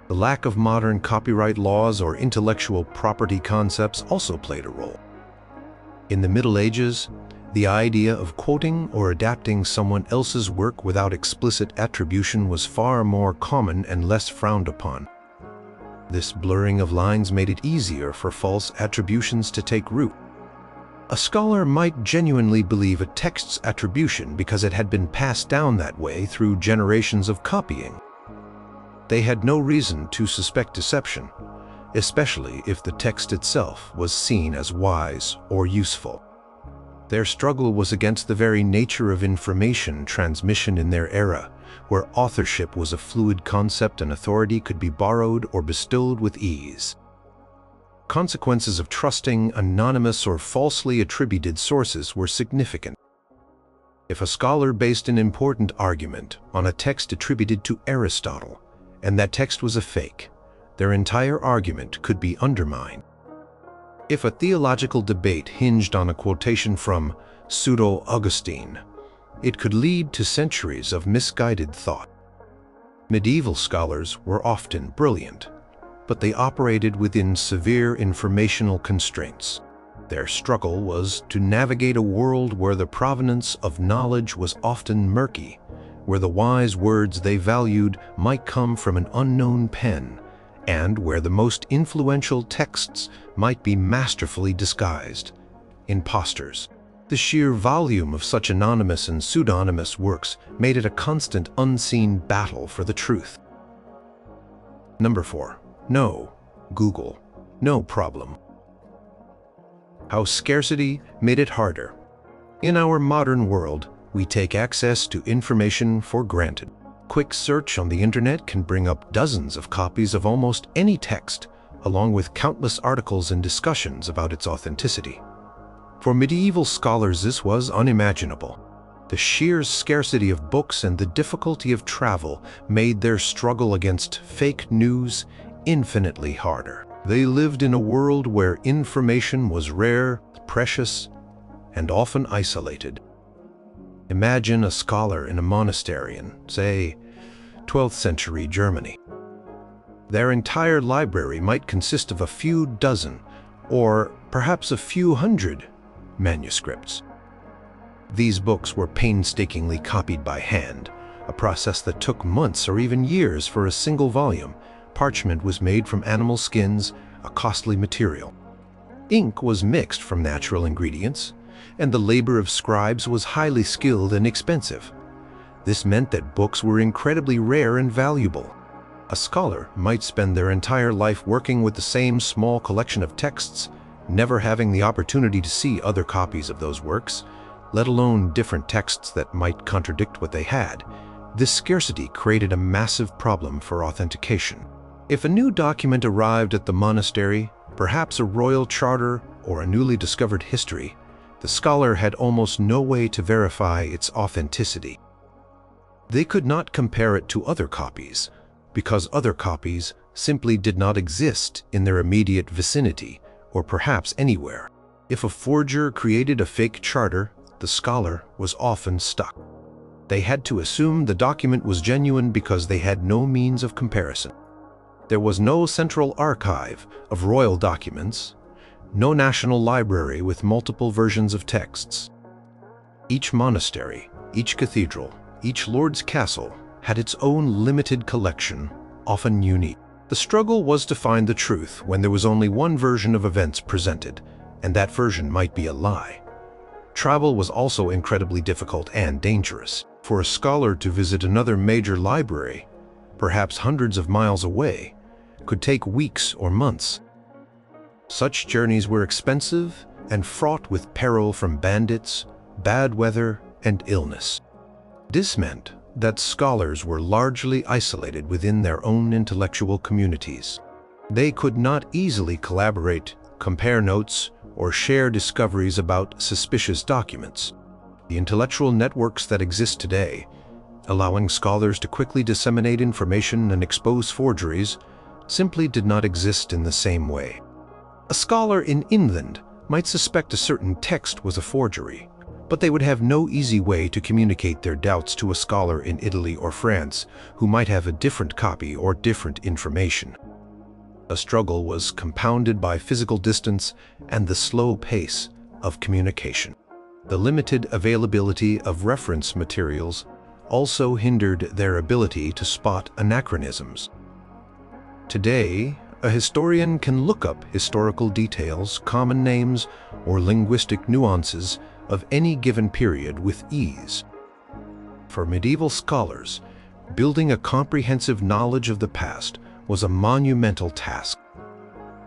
The lack of modern copyright laws or intellectual property concepts also played a role. In the Middle Ages, the idea of quoting or adapting someone else's work without explicit attribution was far more common and less frowned upon. This blurring of lines made it easier for false attributions to take root. A scholar might genuinely believe a text's attribution because it had been passed down that way through generations of copying. They had no reason to suspect deception, especially if the text itself was seen as wise or useful. Their struggle was against the very nature of information transmission in their era, where authorship was a fluid concept and authority could be borrowed or bestowed with ease. Consequences of trusting anonymous or falsely attributed sources were significant. If a scholar based an important argument on a text attributed to Aristotle, and that text was a fake, their entire argument could be undermined. If a theological debate hinged on a quotation from Pseudo-Augustine, it could lead to centuries of misguided thought. Medieval scholars were often brilliant, but they operated within severe informational constraints. Their struggle was to navigate a world where the provenance of knowledge was often murky, where the wise words they valued might come from an unknown pen, and where the most influential texts might be masterfully disguised impostors. The sheer volume of such anonymous and pseudonymous works made it a constant unseen battle for the truth. Number 4. No. Google. No problem. How scarcity made it harder. In our modern world, we take access to information for granted. Quick search on the internet can bring up dozens of copies of almost any text, along with countless articles and discussions about its authenticity. For medieval scholars, this was unimaginable. The sheer scarcity of books and the difficulty of travel made their struggle against fake news infinitely harder. They lived in a world where information was rare, precious, and often isolated. Imagine a scholar in a monastery in, say, 12th century Germany. Their entire library might consist of a few dozen, or perhaps a few hundred, manuscripts. These books were painstakingly copied by hand, a process that took months or even years for a single volume. Parchment was made from animal skins, a costly material. Ink was mixed from natural ingredients, and the labor of scribes was highly skilled and expensive. This meant that books were incredibly rare and valuable. A scholar might spend their entire life working with the same small collection of texts, never having the opportunity to see other copies of those works, let alone different texts that might contradict what they had. This scarcity created a massive problem for authentication. If a new document arrived at the monastery, perhaps a royal charter or a newly discovered history, the scholar had almost no way to verify its authenticity. They could not compare it to other copies, because other copies simply did not exist in their immediate vicinity, or perhaps anywhere. If a forger created a fake charter, the scholar was often stuck. They had to assume the document was genuine because they had no means of comparison. There was no central archive of royal documents, no national library with multiple versions of texts. Each monastery, each cathedral, each lord's castle had its own limited collection, often unique. The struggle was to find the truth when there was only one version of events presented, and that version might be a lie. Travel was also incredibly difficult and dangerous. For a scholar to visit another major library, perhaps hundreds of miles away, could take weeks or months. Such journeys were expensive and fraught with peril from bandits, bad weather, and illness. This meant that scholars were largely isolated within their own intellectual communities. They could not easily collaborate, compare notes, or share discoveries about suspicious documents. The intellectual networks that exist today, allowing scholars to quickly disseminate information and expose forgeries, simply did not exist in the same way. A scholar in England might suspect a certain text was a forgery, but they would have no easy way to communicate their doubts to a scholar in Italy or France who might have a different copy or different information. The struggle was compounded by physical distance and the slow pace of communication. The limited availability of reference materials also hindered their ability to spot anachronisms. Today, a historian can look up historical details, common names, or linguistic nuances of any given period with ease. For medieval scholars, building a comprehensive knowledge of the past was a monumental task.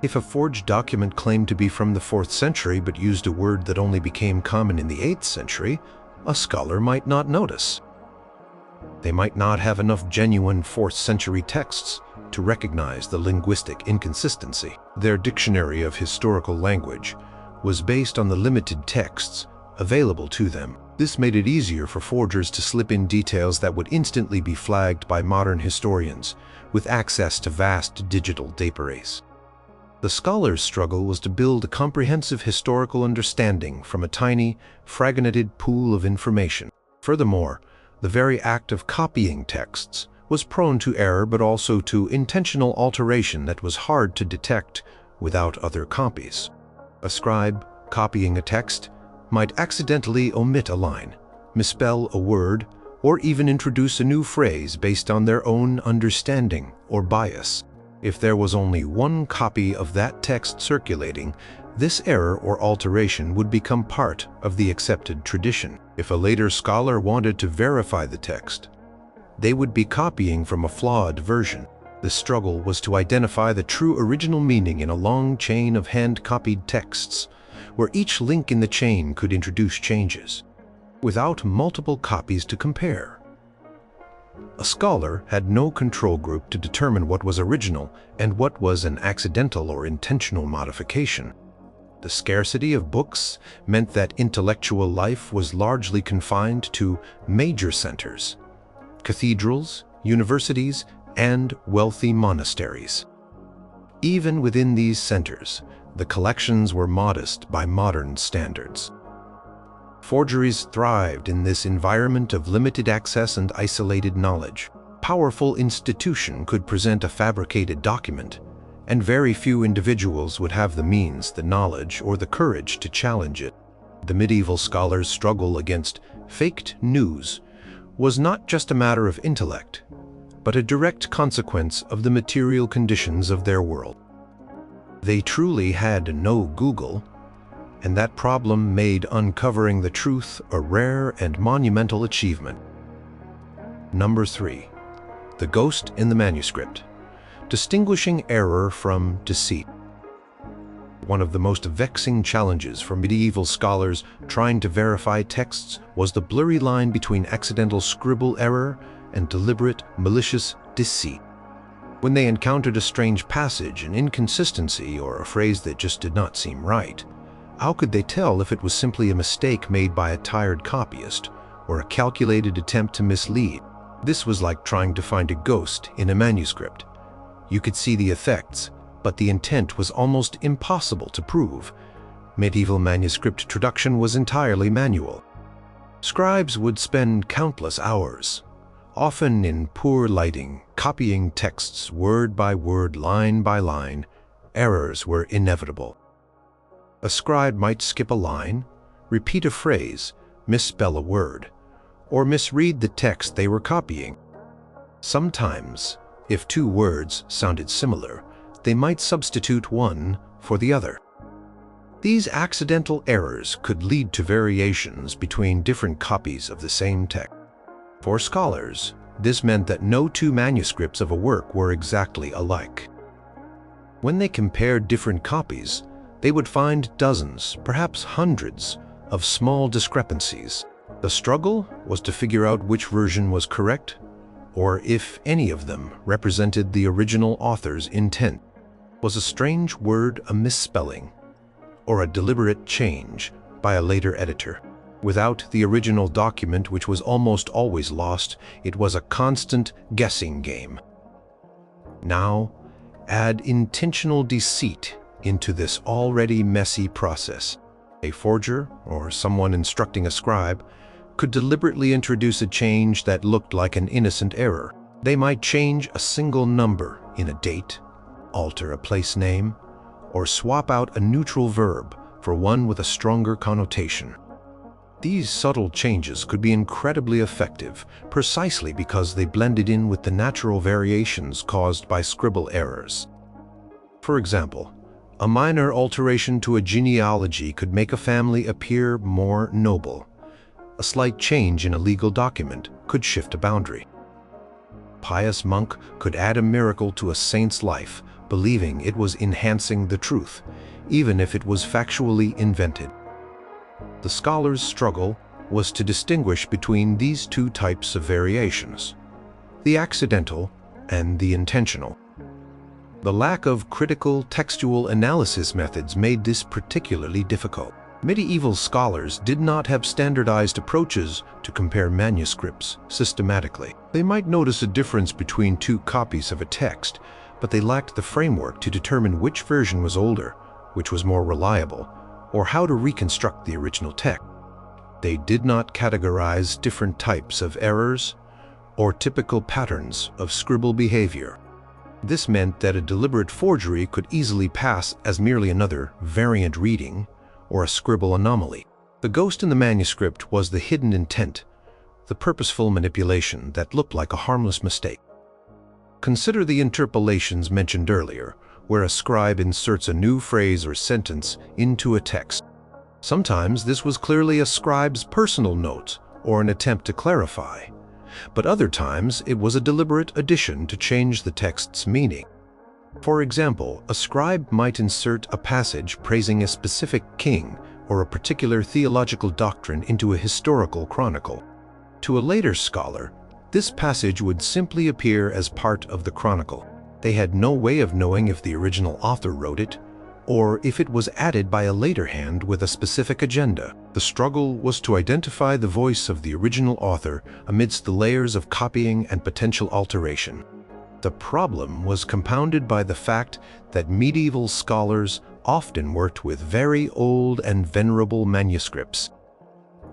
If a forged document claimed to be from the 4th century but used a word that only became common in the 8th century, a scholar might not notice. They might not have enough genuine 4th century texts to recognize the linguistic inconsistency. Their dictionary of historical language was based on the limited texts available to them. This made it easier for forgers to slip in details that would instantly be flagged by modern historians with access to vast digital databases. The scholar's struggle was to build a comprehensive historical understanding from a tiny, fragmented pool of information. Furthermore, the very act of copying texts was prone to error but also to intentional alteration that was hard to detect without other copies. A scribe copying a text might accidentally omit a line, misspell a word, or even introduce a new phrase based on their own understanding or bias. If there was only one copy of that text circulating, this error or alteration would become part of the accepted tradition. If a later scholar wanted to verify the text, they would be copying from a flawed version. The struggle was to identify the true original meaning in a long chain of hand-copied texts, where each link in the chain could introduce changes, without multiple copies to compare. A scholar had no control group to determine what was original and what was an accidental or intentional modification. The scarcity of books meant that intellectual life was largely confined to major centers, cathedrals, universities, and wealthy monasteries. Even within these centers, the collections were modest by modern standards. Forgeries thrived in this environment of limited access and isolated knowledge. A powerful institution could present a fabricated document, and very few individuals would have the means, the knowledge, or the courage to challenge it. The medieval scholars' struggle against faked news was not just a matter of intellect, but a direct consequence of the material conditions of their world. They truly had no Google, and that problem made uncovering the truth a rare and monumental achievement. Number 3. The ghost in the manuscript. Distinguishing error from deceit. One of the most vexing challenges for medieval scholars trying to verify texts was the blurry line between accidental scribble error and deliberate, malicious deceit. When they encountered a strange passage, an inconsistency, or a phrase that just did not seem right, how could they tell if it was simply a mistake made by a tired copyist or a calculated attempt to mislead? This was like trying to find a ghost in a manuscript. You could see the effects, but the intent was almost impossible to prove. Medieval manuscript traduction was entirely manual. Scribes would spend countless hours, often in poor lighting, copying texts word by word, line by line. Errors were inevitable. A scribe might skip a line, repeat a phrase, misspell a word, or misread the text they were copying. Sometimes, if two words sounded similar, they might substitute one for the other. These accidental errors could lead to variations between different copies of the same text. For scholars, this meant that no two manuscripts of a work were exactly alike. When they compared different copies, they would find dozens, perhaps hundreds, of small discrepancies. The struggle was to figure out which version was correct, or if any of them represented the original author's intent. Was a strange word a misspelling, or a deliberate change by a later editor? Without the original document, which was almost always lost, it was a constant guessing game. Now, add intentional deceit into this already messy process. A forger, or someone instructing a scribe, could deliberately introduce a change that looked like an innocent error. They might change a single number in a date, alter a place name, or swap out a neutral verb for one with a stronger connotation. These subtle changes could be incredibly effective precisely because they blended in with the natural variations caused by scribble errors. For example, a minor alteration to a genealogy could make a family appear more noble. A slight change in a legal document could shift a boundary. A pious monk could add a miracle to a saint's life, believing it was enhancing the truth, even if it was factually invented. The scholar's struggle was to distinguish between these two types of variations, the accidental and the intentional. The lack of critical textual analysis methods made this particularly difficult. Medieval scholars did not have standardized approaches to compare manuscripts systematically. They might notice a difference between two copies of a text, but they lacked the framework to determine which version was older, which was more reliable, or how to reconstruct the original text. They did not categorize different types of errors or typical patterns of scribble behavior. This meant that a deliberate forgery could easily pass as merely another variant reading or a scribble anomaly. The ghost in the manuscript was the hidden intent, the purposeful manipulation that looked like a harmless mistake. Consider the interpolations mentioned earlier, where a scribe inserts a new phrase or sentence into a text. Sometimes this was clearly a scribe's personal note or an attempt to clarify, but other times it was a deliberate addition to change the text's meaning. For example, a scribe might insert a passage praising a specific king or a particular theological doctrine into a historical chronicle. To a later scholar, this passage would simply appear as part of the chronicle. They had no way of knowing if the original author wrote it, or if it was added by a later hand with a specific agenda. The struggle was to identify the voice of the original author amidst the layers of copying and potential alteration. The problem was compounded by the fact that medieval scholars often worked with very old and venerable manuscripts.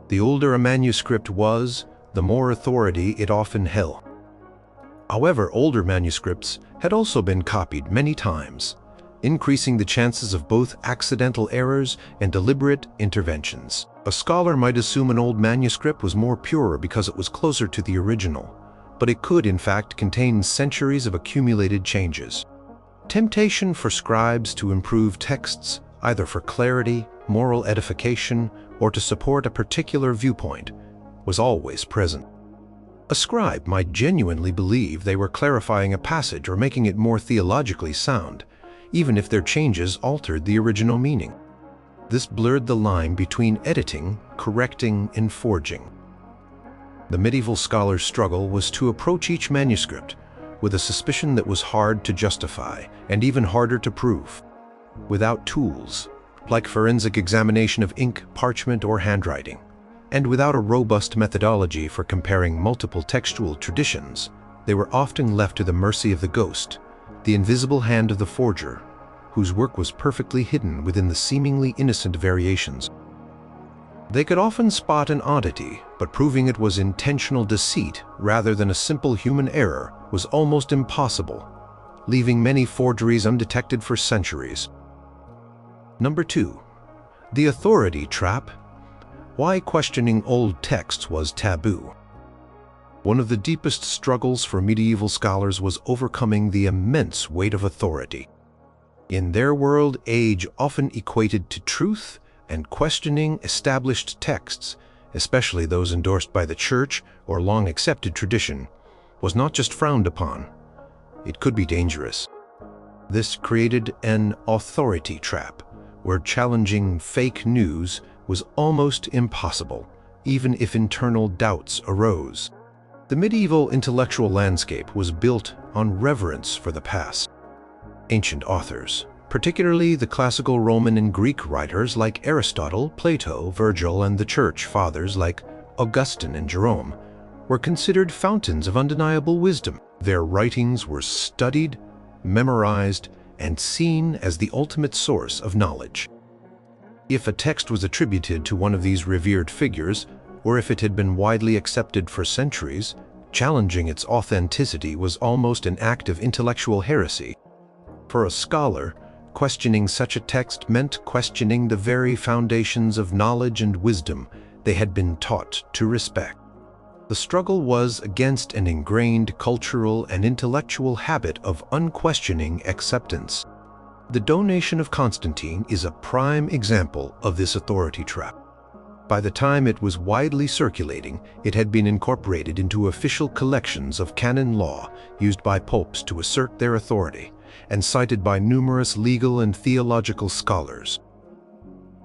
The older a manuscript was, the more authority it often held. However, older manuscripts had also been copied many times, increasing the chances of both accidental errors and deliberate interventions. A scholar might assume an old manuscript was more pure because it was closer to the original, but it could in fact contain centuries of accumulated changes. Temptation for scribes to improve texts, either for clarity, moral edification, or to support a particular viewpoint, was always present. A scribe might genuinely believe they were clarifying a passage or making it more theologically sound, even if their changes altered the original meaning. This blurred the line between editing, correcting, and forging. The medieval scholar's struggle was to approach each manuscript with a suspicion that was hard to justify and even harder to prove. Without tools, like forensic examination of ink, parchment, or handwriting, and without a robust methodology for comparing multiple textual traditions, they were often left to the mercy of the ghost, the invisible hand of the forger, whose work was perfectly hidden within the seemingly innocent variations. They could often spot an oddity, but proving it was intentional deceit rather than a simple human error was almost impossible, leaving many forgeries undetected for centuries. Number 2. The authority trap. Why questioning old texts was taboo. One of the deepest struggles for medieval scholars was overcoming the immense weight of authority. In their world, age often equated to truth, and questioning established texts, especially those endorsed by the church or long-accepted tradition, was not just frowned upon. It could be dangerous. This created an authority trap, where challenging fake news was almost impossible, even if internal doubts arose. The medieval intellectual landscape was built on reverence for the past. Ancient authors, particularly the classical Roman and Greek writers like Aristotle, Plato, Virgil, and the Church Fathers like Augustine and Jerome, were considered fountains of undeniable wisdom. Their writings were studied, memorized, and seen as the ultimate source of knowledge. If a text was attributed to one of these revered figures, or if it had been widely accepted for centuries, challenging its authenticity was almost an act of intellectual heresy. For a scholar, questioning such a text meant questioning the very foundations of knowledge and wisdom they had been taught to respect. The struggle was against an ingrained cultural and intellectual habit of unquestioning acceptance. The donation of Constantine is a prime example of this authority trap. By the time it was widely circulating, it had been incorporated into official collections of canon law used by popes to assert their authority, and cited by numerous legal and theological scholars.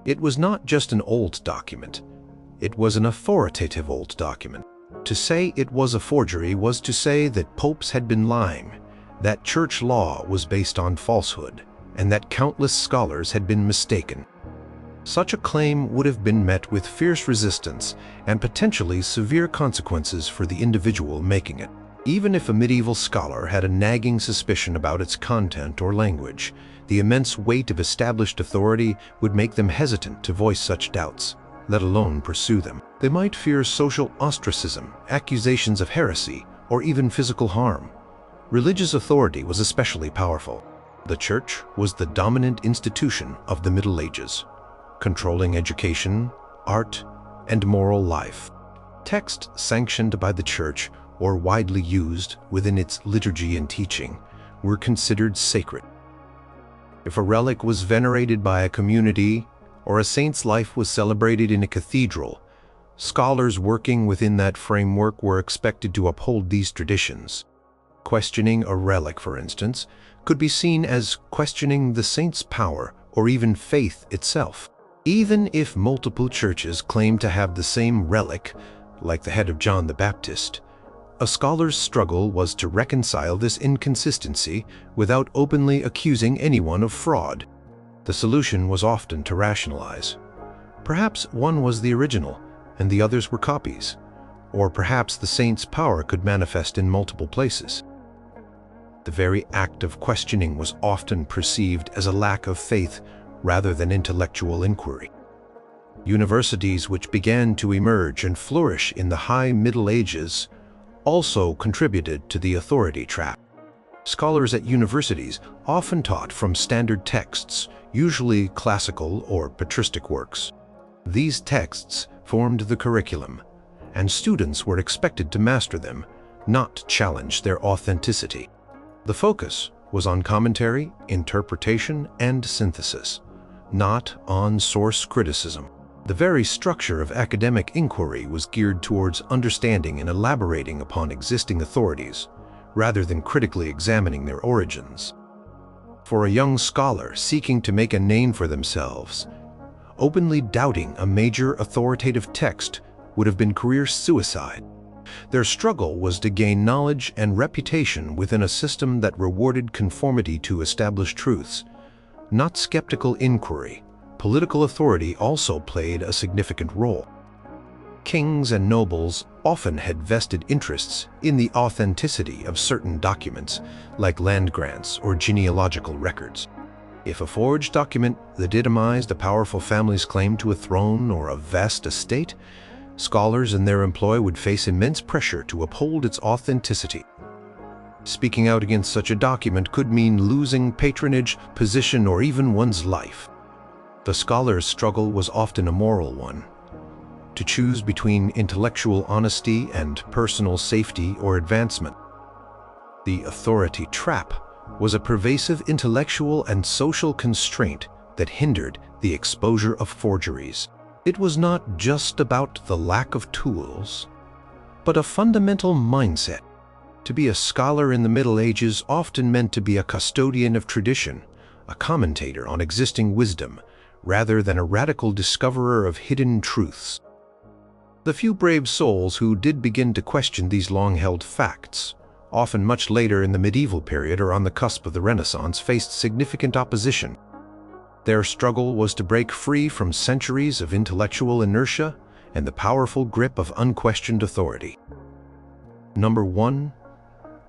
It was not just an old document, it was an authoritative old document. To say it was a forgery was to say that popes had been lying, that church law was based on falsehood, and that countless scholars had been mistaken. Such a claim would have been met with fierce resistance and potentially severe consequences for the individual making it. Even if a medieval scholar had a nagging suspicion about its content or language, the immense weight of established authority would make them hesitant to voice such doubts, let alone pursue them. They might fear social ostracism, accusations of heresy, or even physical harm. Religious authority was especially powerful. The Church was the dominant institution of the Middle Ages, controlling education, art, and moral life. Texts sanctioned by the Church or widely used within its liturgy and teaching were considered sacred. If a relic was venerated by a community or a saint's life was celebrated in a cathedral, scholars working within that framework were expected to uphold these traditions. Questioning a relic, for instance, could be seen as questioning the saint's power or even faith itself. Even if multiple churches claimed to have the same relic, like the head of John the Baptist, a scholar's struggle was to reconcile this inconsistency without openly accusing anyone of fraud. The solution was often to rationalize. Perhaps one was the original and the others were copies, or perhaps the saint's power could manifest in multiple places. The very act of questioning was often perceived as a lack of faith rather than intellectual inquiry. Universities which began to emerge and flourish in the High Middle Ages also contributed to the authority trap. Scholars at universities often taught from standard texts, usually classical or patristic works. These texts formed the curriculum, and students were expected to master them, not challenge their authenticity. The focus was on commentary, interpretation, and synthesis, not on source criticism. The very structure of academic inquiry was geared towards understanding and elaborating upon existing authorities, rather than critically examining their origins. For a young scholar seeking to make a name for themselves, openly doubting a major authoritative text would have been career suicide. Their struggle was to gain knowledge and reputation within a system that rewarded conformity to established truths, not skeptical inquiry. Political authority also played a significant role. Kings and nobles often had vested interests in the authenticity of certain documents, like land grants or genealogical records. If a forged document legitimized a powerful family's claim to a throne or a vast estate, scholars and their employ would face immense pressure to uphold its authenticity. Speaking out against such a document could mean losing patronage, position, or even one's life. The scholar's struggle was often a moral one, to choose between intellectual honesty and personal safety or advancement. The authority trap was a pervasive intellectual and social constraint that hindered the exposure of forgeries. It was not just about the lack of tools, but a fundamental mindset. To be a scholar in the Middle Ages often meant to be a custodian of tradition, a commentator on existing wisdom, rather than a radical discoverer of hidden truths. The few brave souls who did begin to question these long-held facts, often much later in the medieval period or on the cusp of the Renaissance, faced significant opposition. Their struggle was to break free from centuries of intellectual inertia and the powerful grip of unquestioned authority. Number 1.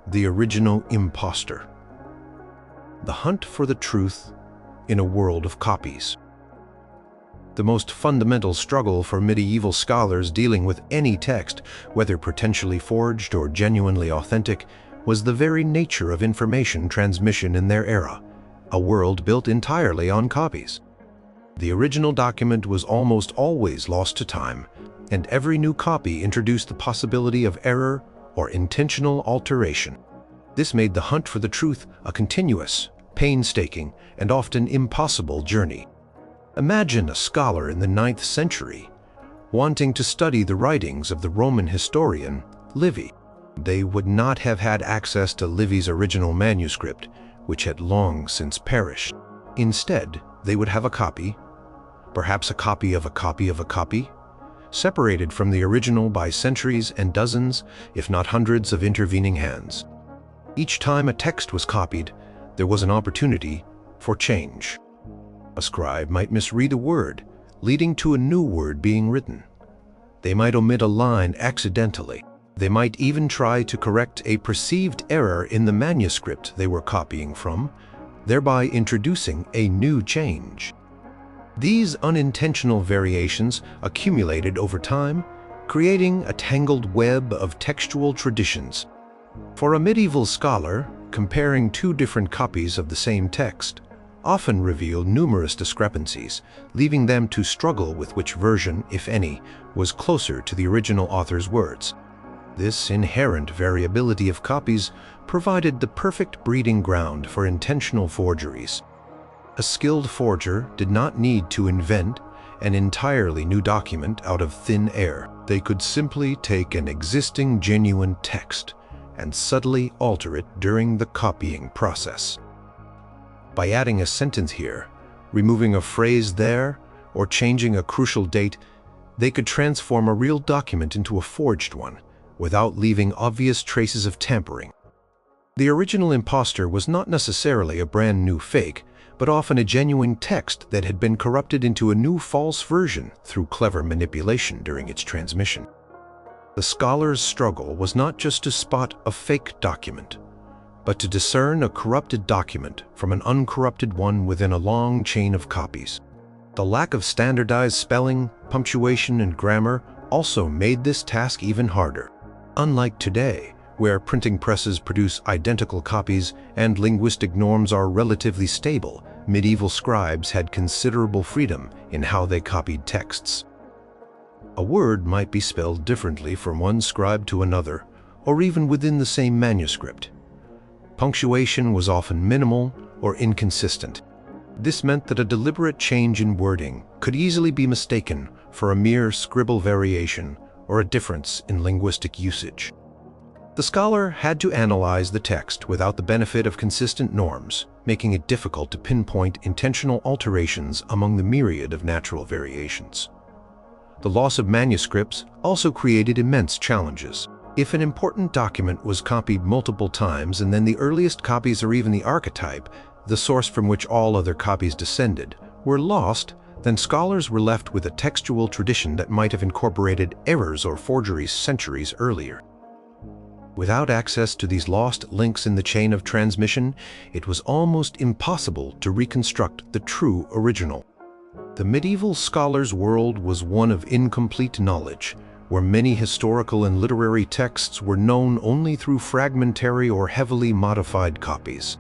The original impostor. The hunt for the truth in a world of copies. The most fundamental struggle for medieval scholars dealing with any text, whether potentially forged or genuinely authentic, was the very nature of information transmission in their era, a world built entirely on copies. The original document was almost always lost to time, and every new copy introduced the possibility of error or intentional alteration. This made the hunt for the truth a continuous, painstaking, and often impossible journey. Imagine a scholar in the 9th century wanting to study the writings of the Roman historian Livy. They would not have had access to Livy's original manuscript, which had long since perished. Instead, they would have a copy, perhaps a copy of a copy of a copy, separated from the original by centuries and dozens, if not hundreds, of intervening hands. Each time a text was copied, there was an opportunity for change. A scribe might misread a word, leading to a new word being written. They might omit a line accidentally. They might even try to correct a perceived error in the manuscript they were copying from, thereby introducing a new change. These unintentional variations accumulated over time, creating a tangled web of textual traditions. For a medieval scholar, comparing two different copies of the same text often revealed numerous discrepancies, leaving them to struggle with which version, if any, was closer to the original author's words. This inherent variability of copies provided the perfect breeding ground for intentional forgeries. A skilled forger did not need to invent an entirely new document out of thin air. They could simply take an existing genuine text and subtly alter it during the copying process. By adding a sentence here, removing a phrase there, or changing a crucial date, they could transform a real document into a forged one without leaving obvious traces of tampering. The original impostor was not necessarily a brand new fake, but often a genuine text that had been corrupted into a new false version through clever manipulation during its transmission. The scholar's struggle was not just to spot a fake document, but to discern a corrupted document from an uncorrupted one within a long chain of copies. The lack of standardized spelling, punctuation, and grammar also made this task even harder. Unlike today, where printing presses produce identical copies and linguistic norms are relatively stable, medieval scribes had considerable freedom in how they copied texts. A word might be spelled differently from one scribe to another, or even within the same manuscript. Punctuation was often minimal or inconsistent. This meant that a deliberate change in wording could easily be mistaken for a mere scribble variation or a difference in linguistic usage. The scholar had to analyze the text without the benefit of consistent norms, making it difficult to pinpoint intentional alterations among the myriad of natural variations. The loss of manuscripts also created immense challenges. If an important document was copied multiple times and then the earliest copies or even the archetype, the source from which all other copies descended, were lost, then scholars were left with a textual tradition that might have incorporated errors or forgeries centuries earlier. Without access to these lost links in the chain of transmission, it was almost impossible to reconstruct the true original. The medieval scholar's world was one of incomplete knowledge, where many historical and literary texts were known only through fragmentary or heavily modified copies.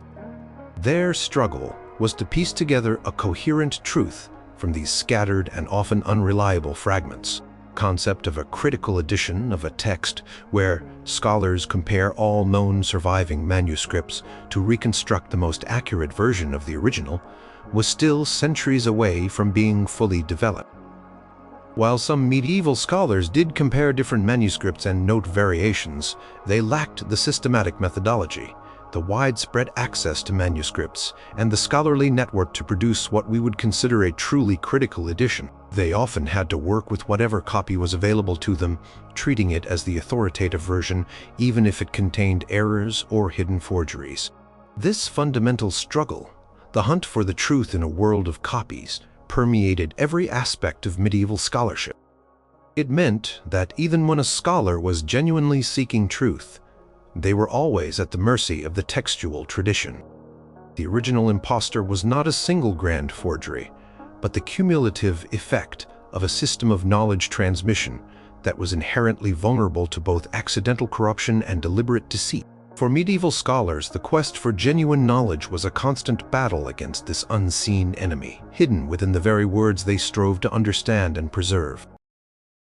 Their struggle was to piece together a coherent truth from these scattered and often unreliable fragments. Concept of a critical edition of a text where scholars compare all known surviving manuscripts to reconstruct the most accurate version of the original was still centuries away from being fully developed. While some medieval scholars did compare different manuscripts and note variations, they lacked the systematic methodology, the widespread access to manuscripts, and the scholarly network to produce what we would consider a truly critical edition. They often had to work with whatever copy was available to them, treating it as the authoritative version, even if it contained errors or hidden forgeries. This fundamental struggle, the hunt for the truth in a world of copies, permeated every aspect of medieval scholarship. It meant that even when a scholar was genuinely seeking truth, they were always at the mercy of the textual tradition. The original impostor was not a single grand forgery, but the cumulative effect of a system of knowledge transmission that was inherently vulnerable to both accidental corruption and deliberate deceit. For medieval scholars, the quest for genuine knowledge was a constant battle against this unseen enemy, hidden within the very words they strove to understand and preserve.